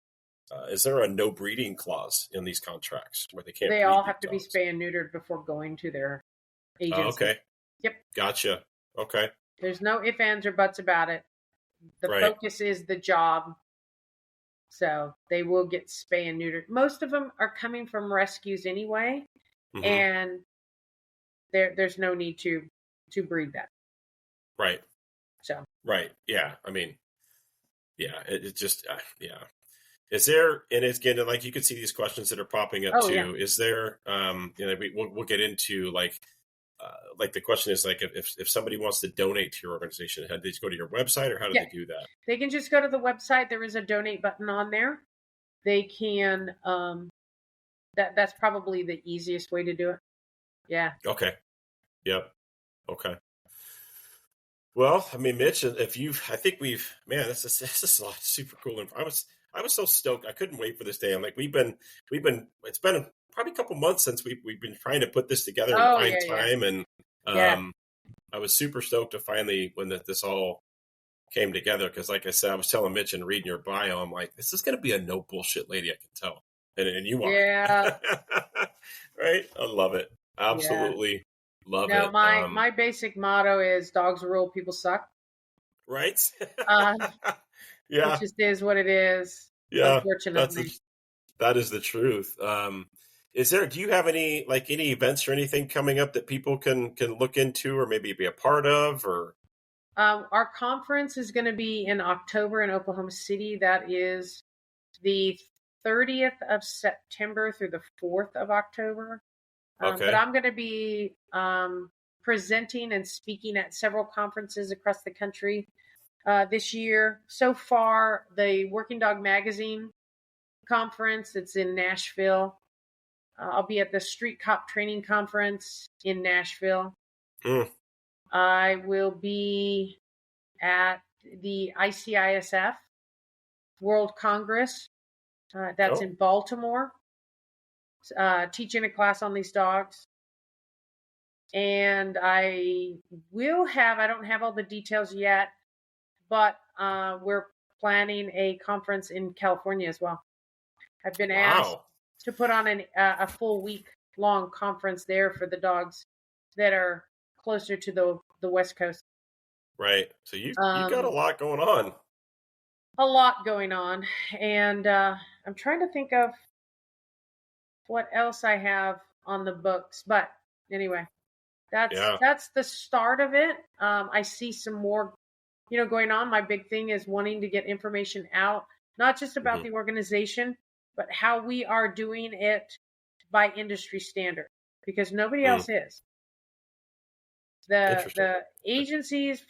there a no breeding clause in these contracts where they can't? They all have to be spay and neutered before going to their agency. Okay. Yep. Gotcha. Okay. There's no ifs, ands, or buts about it. The focus is the job. So they will get spay and neutered. Most of them are coming from rescues anyway, and there's no need to breed that. Right. So. Right. Yeah. I mean, yeah. It just yeah. Is there, and it's again, like you can see these questions that are popping up Oh, yeah. too. Is there, we'll get into like the question is like, if somebody wants to donate to your organization, how do they just go to your website or how do Yeah. they do that? They can just go to the website. There is a donate button on there. They can, that's probably the easiest way to do it. Yeah. Okay. Yep. Okay. Well, I mean, Mitch, I think this is a lot of super cool. And I was so stoked. I couldn't wait for this day. I'm like, it's been probably a couple months since we've been trying to put this together and find time. And, I was super stoked to finally, when this all came together. Cause like I said, I was telling Mitch and reading your bio, I'm like, this is going to be a no bullshit lady. I can tell. And you are. Yeah. Right. I love it. Absolutely. Love no, it. my basic motto is dogs rule, people suck. Right. It just is what it is. Yeah. Unfortunately. That is the truth. Do you have any events or anything coming up that people can look into or maybe be a part of or? Our conference is going to be in October in Oklahoma City. That is the 30th of September through the 4th of October. Okay. But I'm going to be presenting and speaking at several conferences across the country this year. So far, the Working Dog Magazine conference, it's in Nashville. I'll be at the Street Cop Training Conference in Nashville. I will be at the ICISF World Congress. That's in Baltimore. Teaching a class on these dogs. And I don't have all the details yet, but we're planning a conference in California as well. I've been asked to put on a full week-long conference there for the dogs that are closer to the West Coast. Right. So you got a lot going on. A lot going on. And I'm trying to think of what else I have on the books. But anyway, that's the start of it. I see some more, going on. My big thing is wanting to get information out, not just about the organization, but how we are doing it by industry standard, because nobody else is. The agencies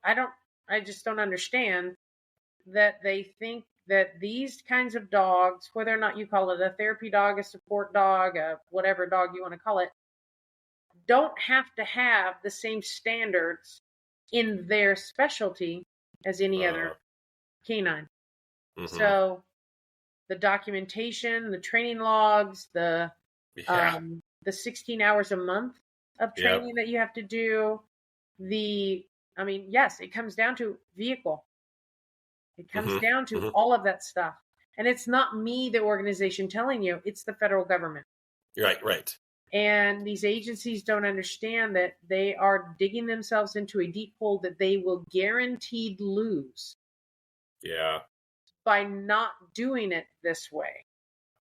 I just don't understand that they think that these kinds of dogs, whether or not you call it a therapy dog, a support dog, a whatever dog you want to call it, don't have to have the same standards in their specialty as any other canine. So the documentation, the training logs, the 16 hours a month of training that you have to do, yes, it comes down to vehicle. It comes down to all of that stuff. And it's not me, the organization, telling you, it's the federal government. Right. And these agencies don't understand that they are digging themselves into a deep hole that they will guaranteed lose. Yeah. By not doing it this way.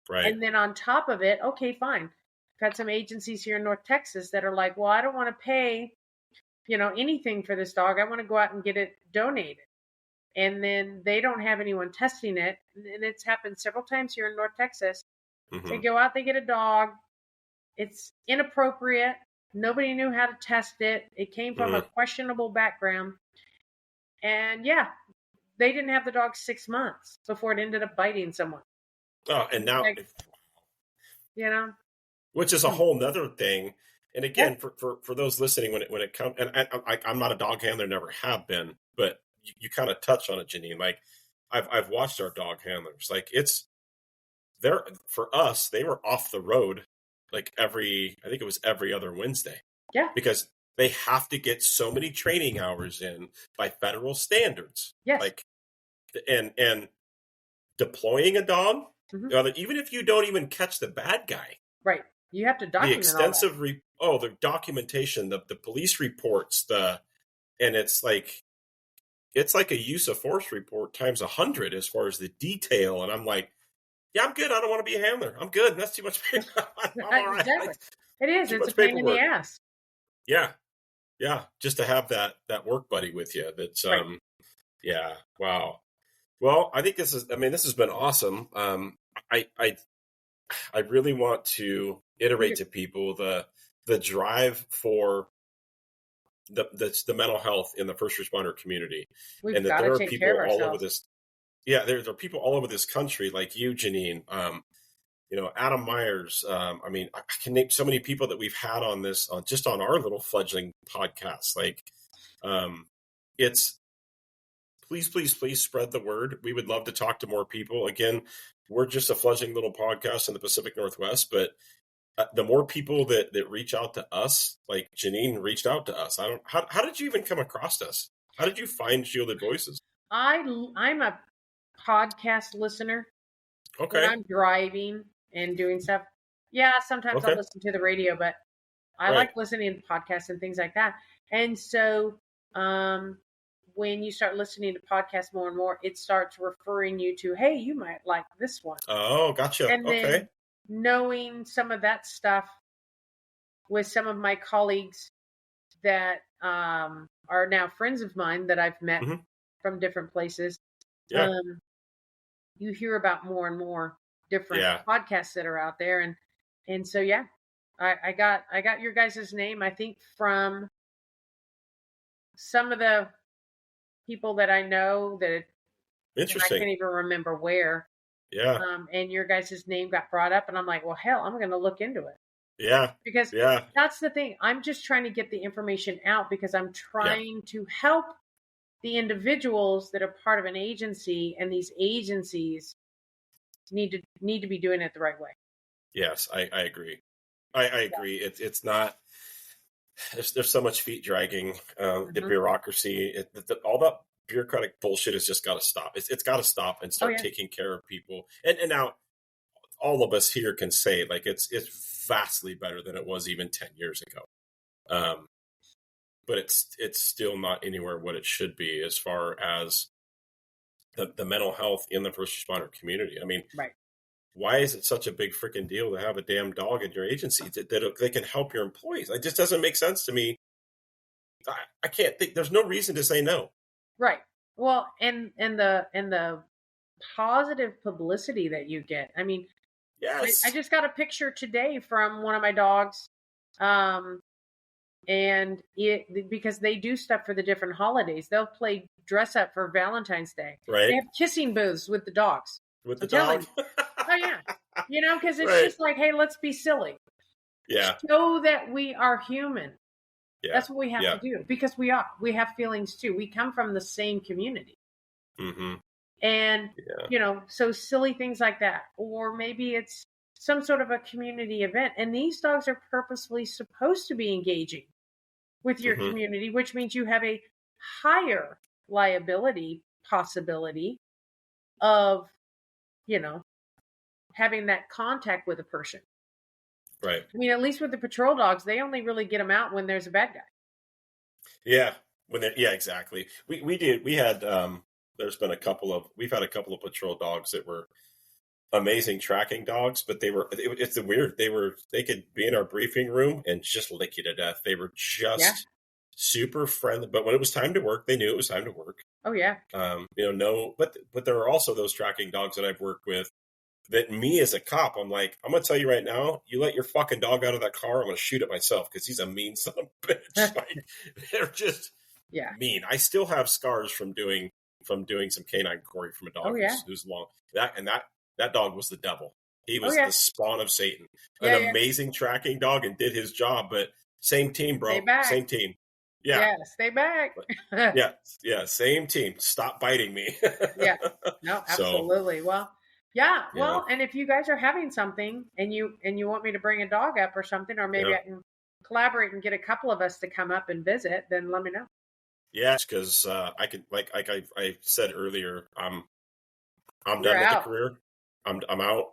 Right. And then on top of it, okay, fine. I've had some agencies here in North Texas that are like, well, I don't want to pay, anything for this dog. I want to go out and get it donated. And then they don't have anyone testing it. And it's happened several times here in North Texas. They go out, they get a dog. It's inappropriate. Nobody knew how to test it. It came from a questionable background. And they didn't have the dog 6 months before it ended up biting someone. Oh, and now, which is a whole nother thing. And again, for those listening, when it comes, and I'm not a dog handler, never have been, but you kind of touch on it, Janeen. Like I've watched our dog handlers. Like for us, they were off the road like I think it was every other Wednesday. Yeah. Because they have to get so many training hours in by federal standards. Yes. Like, and deploying a dog, even if you don't even catch the bad guy. Right. You have to document the extensive, the documentation, the police reports, and it's like a use of force report times 100 as far as the detail. And I'm like, yeah, I'm good. I don't want to be a handler. I'm good. That's too much paper. I'm all right. Exactly. It is. It's a pain in the ass. Yeah. Yeah. Just to have that work buddy with you. That's, right. Yeah. Wow. Well, I think this has been awesome. I really want to iterate to people the drive for the mental health in the first responder community, We've and that got to there are take care people of all over ourselves. this. Yeah, there are people all over this country like you, Janine. Adam Myers. I can name so many people that we've had on this, just on our little fledgling podcast. Like, it's please, please, please spread the word. We would love to talk to more people. Again, we're just a fledgling little podcast in the Pacific Northwest, but the more people that reach out to us, like Janine reached out to us. How did you even come across us? How did you find Shielded Voices? I'm a podcast listener when Okay. I'm driving and doing stuff. Yeah, sometimes I'll Okay. listen to the radio, but I Right. like listening to podcasts and things like that. And so when you start listening to podcasts more and more, it starts referring you to, hey, you might like this one. Oh, gotcha. And Okay. then knowing some of that stuff with some of my colleagues that are now friends of mine that I've met Mhm. from different places, Yeah. you hear about more and more different Yeah. podcasts that are out there, and so yeah, I got your guys' name, I think, from some of the people that I know that, and I Interesting. can't even remember where. Yeah. And your guys' name got brought up, and I'm like, well, hell, I'm going to look into it, Yeah. because Yeah. that's the thing. I'm just trying to get the information out because I'm trying to help the individuals that are part of an agency, and these agencies need to be doing it the right way. Yes, I agree. I agree. It's not. There's so much feet dragging. The bureaucracy, all that bureaucratic bullshit has just got to stop. It's got to stop and start taking care of people. And now all of us here can say, like, it's vastly better than it was even 10 years ago. But it's still not anywhere what it should be as far as the mental health in the first responder community. I mean, Right. why is it such a big freaking deal to have a damn dog in your agency that they can help your employees? It just doesn't make sense to me. I can't think. There's no reason to say no. Right. Well, and the positive publicity that you get. I mean, Yes. I just got a picture today from one of my dogs, and because they do stuff for the different holidays. They'll play dress up for Valentine's Day. Right. They have kissing booths with the dogs. With the I'm dog. Oh yeah. Because it's Right. just like, hey, let's be silly. Yeah. Show that we are human. Yeah. That's what we have to do, because we have feelings too. We come from the same community. Mm-hmm. And, so silly things like that. Or maybe it's some sort of a community event. And these dogs are purposefully supposed to be engaging with your community, which means you have a higher liability possibility of, having that contact with a person. Right. I mean, at least with the patrol dogs, they only really get them out when there's a bad guy. Yeah. Exactly. We had, we've had a couple of patrol dogs that were amazing tracking dogs, but it's weird. They could be in our briefing room and just lick you to death. They were just super friendly, but when it was time to work, they knew it was time to work. Oh yeah. But there are also those tracking dogs that I've worked with that me as a cop, I'm like, I'm going to tell you right now, you let your fucking dog out of that car, I'm going to shoot it myself because he's a mean son of a bitch. Like, they're just mean. I still have scars from doing some canine quarry from a dog who's long. That dog was the devil. He was the spawn of Satan. An amazing tracking dog and did his job, but same team, bro. Same team. Yeah. Yeah, stay back. Yeah, same team. Stop biting me. Yeah. No, absolutely. So, well, and if you guys are having something and you want me to bring a dog up or something, or maybe I can collaborate and get a couple of us to come up and visit, then let me know. Yeah, because I could, like I said earlier, I'm done with the career. I'm out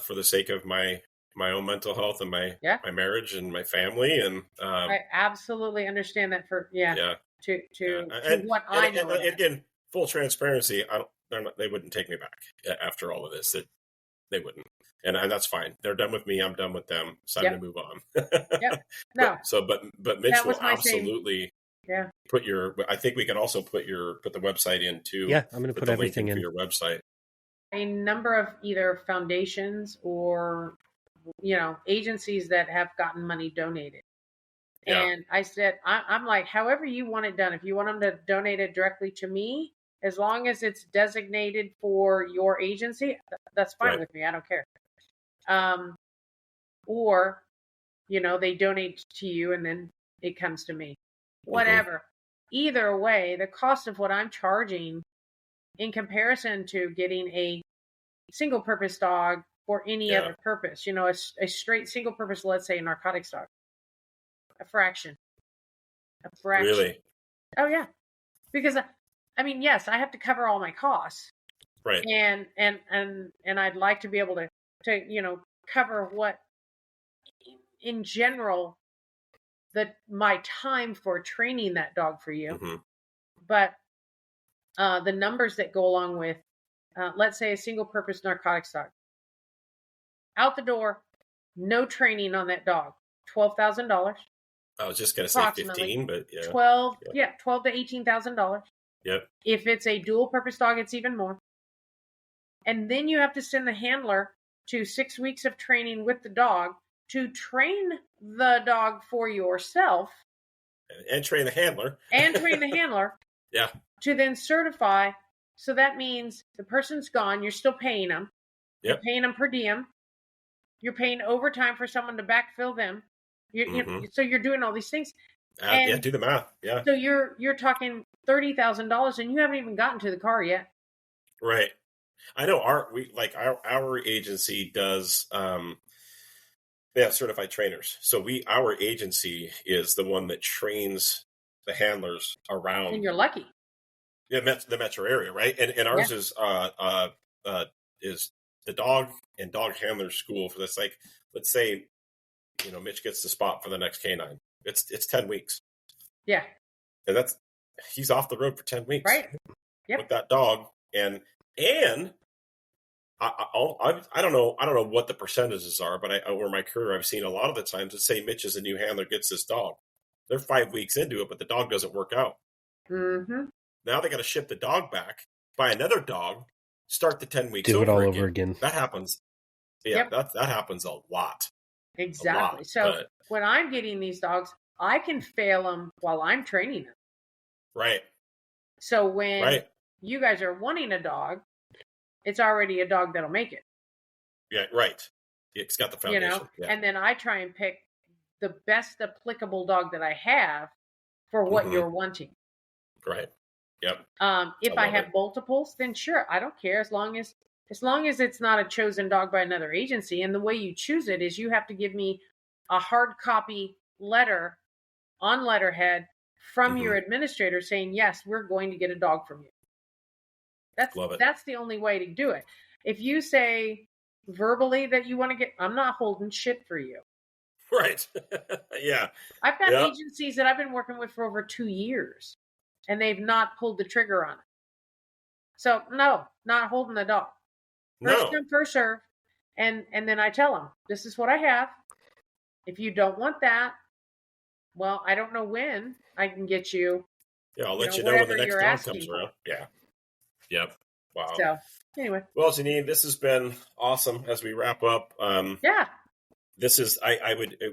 for the sake of my own mental health and my marriage and my family, and I absolutely understand that. To what I know. And again, full transparency, they wouldn't take me back after all of this. They wouldn't, and that's fine. They're done with me. I'm done with them. It's time to move on. No. But Mitch will absolutely Yeah. I think we can also put the website in too. Yeah, I'm going to put everything in for your website. A number of either foundations or, agencies that have gotten money donated. Yeah. And I said, I'm like, however you want it done, if you want them to donate it directly to me, as long as it's designated for your agency, that's fine Right. with me. I don't care. Or, they donate to you and then it comes to me. Whatever. Either way, the cost of what I'm charging in comparison to getting a single purpose dog for any other purpose, a straight single purpose, let's say a narcotics dog, a fraction. Really? Oh yeah. Because yes, I have to cover all my costs. Right. And I'd like to be able to cover what in general my time for training that dog for you. But the numbers that go along with let's say a single purpose narcotics dog. Out the door, no training on that dog. $12,000. I was just going to say 15, but yeah. 12 to $18,000. Yep. If it's a dual purpose dog, it's even more. And then you have to send the handler to 6 weeks of training with the dog to train the dog for yourself. And train the handler. Yeah. To then certify. So that means the person's gone. You're still paying them. Yep. You're paying them per diem. You're paying overtime for someone to backfill them. So you're doing all these things. Do the math. Yeah. So you're talking $30,000 and you haven't even gotten to the car yet. Right. I know our agency does they have certified trainers. So our agency is the one that trains the handlers around. And you're lucky. Yeah, the metro area, right? And ours is the dog and dog handler school for this. Like, let's say, Mitch gets the spot for the next K9. It's 10 weeks. Yeah. And he's off the road for 10 weeks. Right. Yep. With that dog. And I don't know what the percentages are, but over my career, I've seen a lot of the times that say Mitch is a new handler gets this dog. They're 5 weeks into it, but the dog doesn't work out. Mm-hmm. Now they got to ship the dog back, buy another dog, start the 10 weeks do it all over again. That happens. Yeah, that happens a lot. Exactly. So when I'm getting these dogs, I can fail them while I'm training them. Right. So when you guys are wanting a dog, it's already a dog that'll make it. Yeah, right. It's got the foundation. And then I try and pick the best applicable dog that I have for what you're wanting. Right. Yep. If I have multiples, then sure, I don't care as long as it's not a chosen dog by another agency. And the way you choose it is you have to give me a hard copy letter on letterhead from your administrator saying, yes, we're going to get a dog from you. That's the only way to do it. If you say verbally that you want to get, I'm not holding shit for you. Right. Yeah. I've got agencies that I've been working with for over 2 years and they've not pulled the trigger on it. So no, not holding the dog. First come, first serve. And then I tell them, this is what I have. If you don't want that, well, I don't know when I can get you. Yeah, I'll let you know when the next dog comes around. Yeah. Yep. Wow. So anyway. Well, Janeen, this has been awesome as we wrap up. This is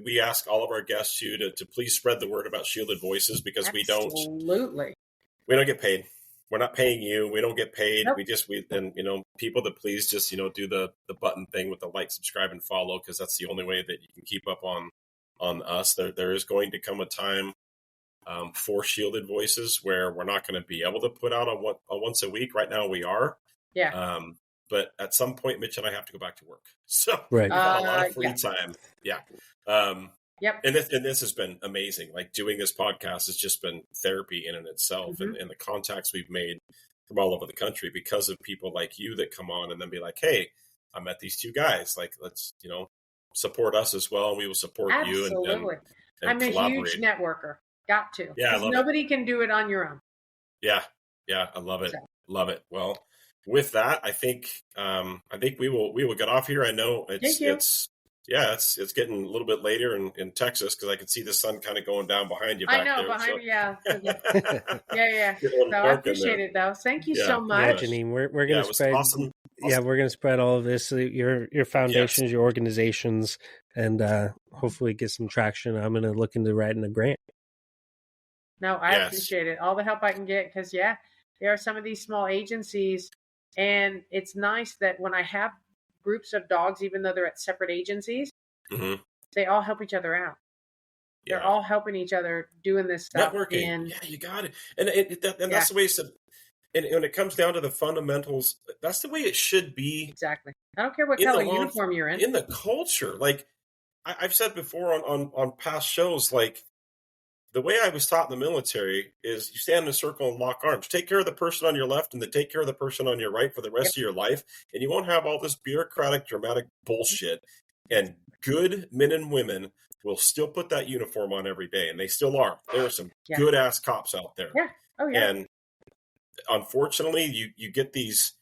we ask all of our guests to please spread the word about Shielded Voices because we don't get paid. We're not paying you. We don't get paid. Nope. People that please just, do the button thing with the like, subscribe, and follow, because that's the only way that you can keep up on us. There is going to come a time for Shielded Voices where we're not going to be able to put out a once a week. Right now we are. Yeah. But at some point, Mitch and I have to go back to work. So we've got a lot of free time. Yeah. Yep. And this has been amazing. Like, doing this podcast has just been therapy in and itself, and the contacts we've made from all over the country because of people like you that come on and then be like, hey, I met these two guys. Like, let's, support us as well. And we will support you. And I'm a huge networker. Got to. Yeah. Nobody can do it on your own. Yeah. Yeah. I love it. So. Love it. Well, with that, I think we will get off here. I know it's Yeah, it's getting a little bit later in Texas because I can see the sun kind of going down behind you. I Back know, there, behind so. me, yeah. Yeah. Get a little So I dark in appreciate there. it, though. Thank you Yeah, so Yeah, much. Janeen, we're Yeah, gonna it was spread. awesome. Yeah, we're gonna spread all of this. Your foundations, your organizations, and hopefully get some traction. I'm gonna look into writing a grant. No, I appreciate it. All the help I can get because, there are some of these small agencies, and it's nice that when I have groups of dogs, even though they're at separate agencies, Mm-hmm. they all help each other out. They're all helping each other doing this stuff. Networking. And you got it. And that's the way it's. And when it comes down to the fundamentals, that's the way it should be. Exactly. I don't care what color uniform you're in. In the culture, like I've said before on past shows, like the way I was taught in the military is you stand in a circle and lock arms. Take care of the person on your left and then take care of the person on your right for the rest of your life. And you won't have all this bureaucratic, dramatic bullshit. And good men and women will still put that uniform on every day. And they still are. There are some good ass cops out there. Yeah. Oh, yeah. And unfortunately, you get these,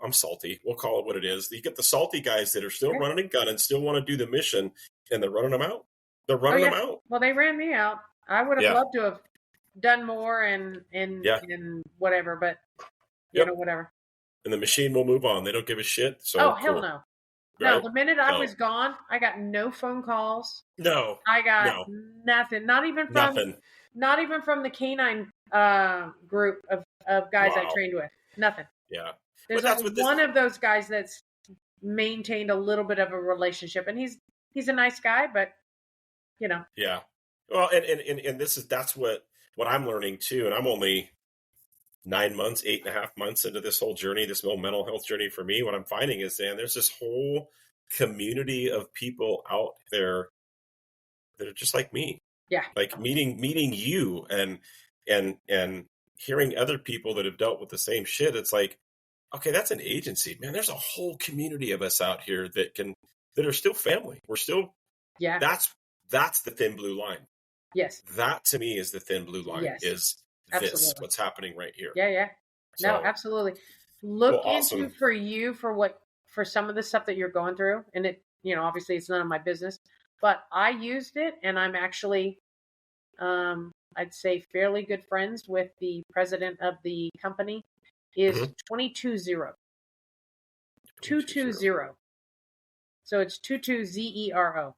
I'm salty. We'll call it what it is. You get the salty guys that are still running a gun and still want to do the mission, and they're running them out. They're running them out. Well, they ran me out. I would have loved to have done more and whatever, but you know, whatever. And the machine will move on. They don't give a shit. So hell no. No, the minute I was gone, I got no phone calls. No. I got nothing. Not even from the K9 group of guys I trained with. Nothing. Yeah. There's one of those guys that's maintained a little bit of a relationship, and he's a nice guy, but you know. Yeah. Well, and that's what I'm learning too, and I'm only 8.5 months into this whole journey, this whole mental health journey for me. What I'm finding is, there's this whole community of people out there that are just like me. Yeah. Like meeting you and hearing other people that have dealt with the same shit. It's like, okay, that's an agency, man. There's a whole community of us out here that are still family. We're still, that's the thin blue line. Yes. That to me is the thin blue line. Yes. Is this what's happening right here? Yeah. So, no, absolutely. Look into for some of the stuff that you're going through, and it, obviously it's none of my business, but I used it, and I'm actually, I'd say fairly good friends with the president of the company. Is 220. 220. So it's 22ZERO.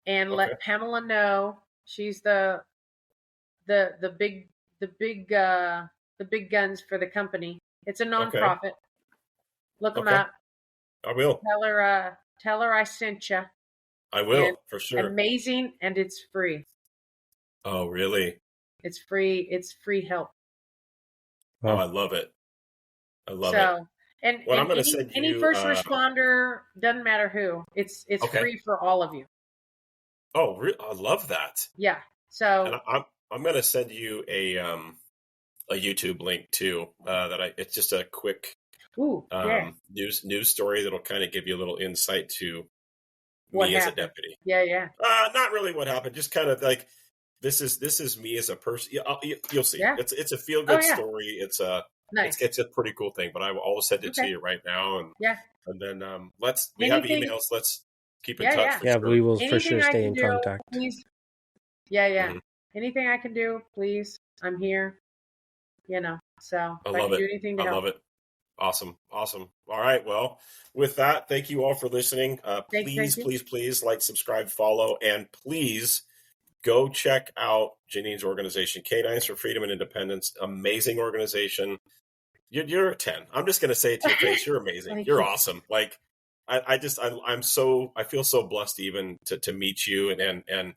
And let Pamela know. She's the big guns for the company. It's a nonprofit. Okay. Look them up. I will. Tell her I sent you. I will, for sure. Amazing, and it's free. Oh, really? It's free. It's free help. Oh, I love it. I love it. And I'm going to send you any first responder, doesn't matter who. It's free for all of you. Oh, I love that. Yeah. So and I'm going to send you a YouTube link too. It's just a quick news story that'll kind of give you a little insight to what me happened. As a deputy. Yeah. Not really what happened. Just kind of like this is me as a person. You'll see. Yeah. It's a feel good story. It's a nice. It's a pretty cool thing. But I will always send it to you right now. And then we have emails. Let's keep in touch. For sure. We will for sure stay in contact. Please. Yeah. Mm-hmm. Anything I can do, please. I'm here. So I love it. Do anything to help. Love it. Awesome. All right. Well, with that, thank you all for listening. Please like, subscribe, follow, and please go check out Janeen's organization, K9's for Freedom and Independence. Amazing organization. You're a 10. I'm just going to say it to your face. You're amazing. You're awesome. Like I feel so blessed even to meet you and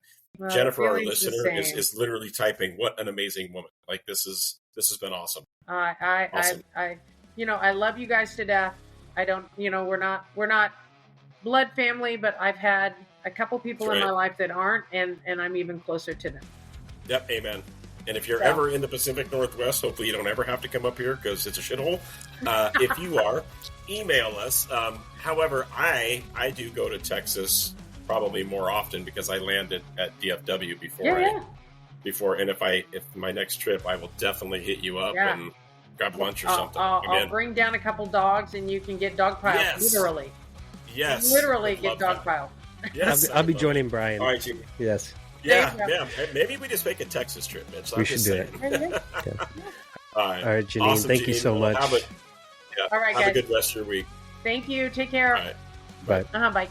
Jennifer, our listener, is literally typing, "What an amazing woman!" Like this has been awesome. Awesome. I love you guys to death. I don't, we're not blood family, but I've had a couple people in my life that aren't, and I'm even closer to them. Yep, amen. And if you're ever in the Pacific Northwest, hopefully you don't ever have to come up here because it's a shithole. If you are, email us. However, I do go to Texas probably more often because I landed at DFW before. And if my next trip, I will definitely hit you up and grab lunch or something. I'll bring down a couple dogs and you can get dog piles, literally. Yes. Literally I'd get love that. dogpiled. Yes. I'll be I'd love joining it. Brian. All right, Jimmy. Yes. Yeah, There you yeah. Maybe we just make a Texas trip, Mitch. We should do it. All right. All right, Janine, Awesome, thank you so Well, much. Have a All right, have guys. a good rest of your week. Thank you. Take care. All right. Bye. Bye.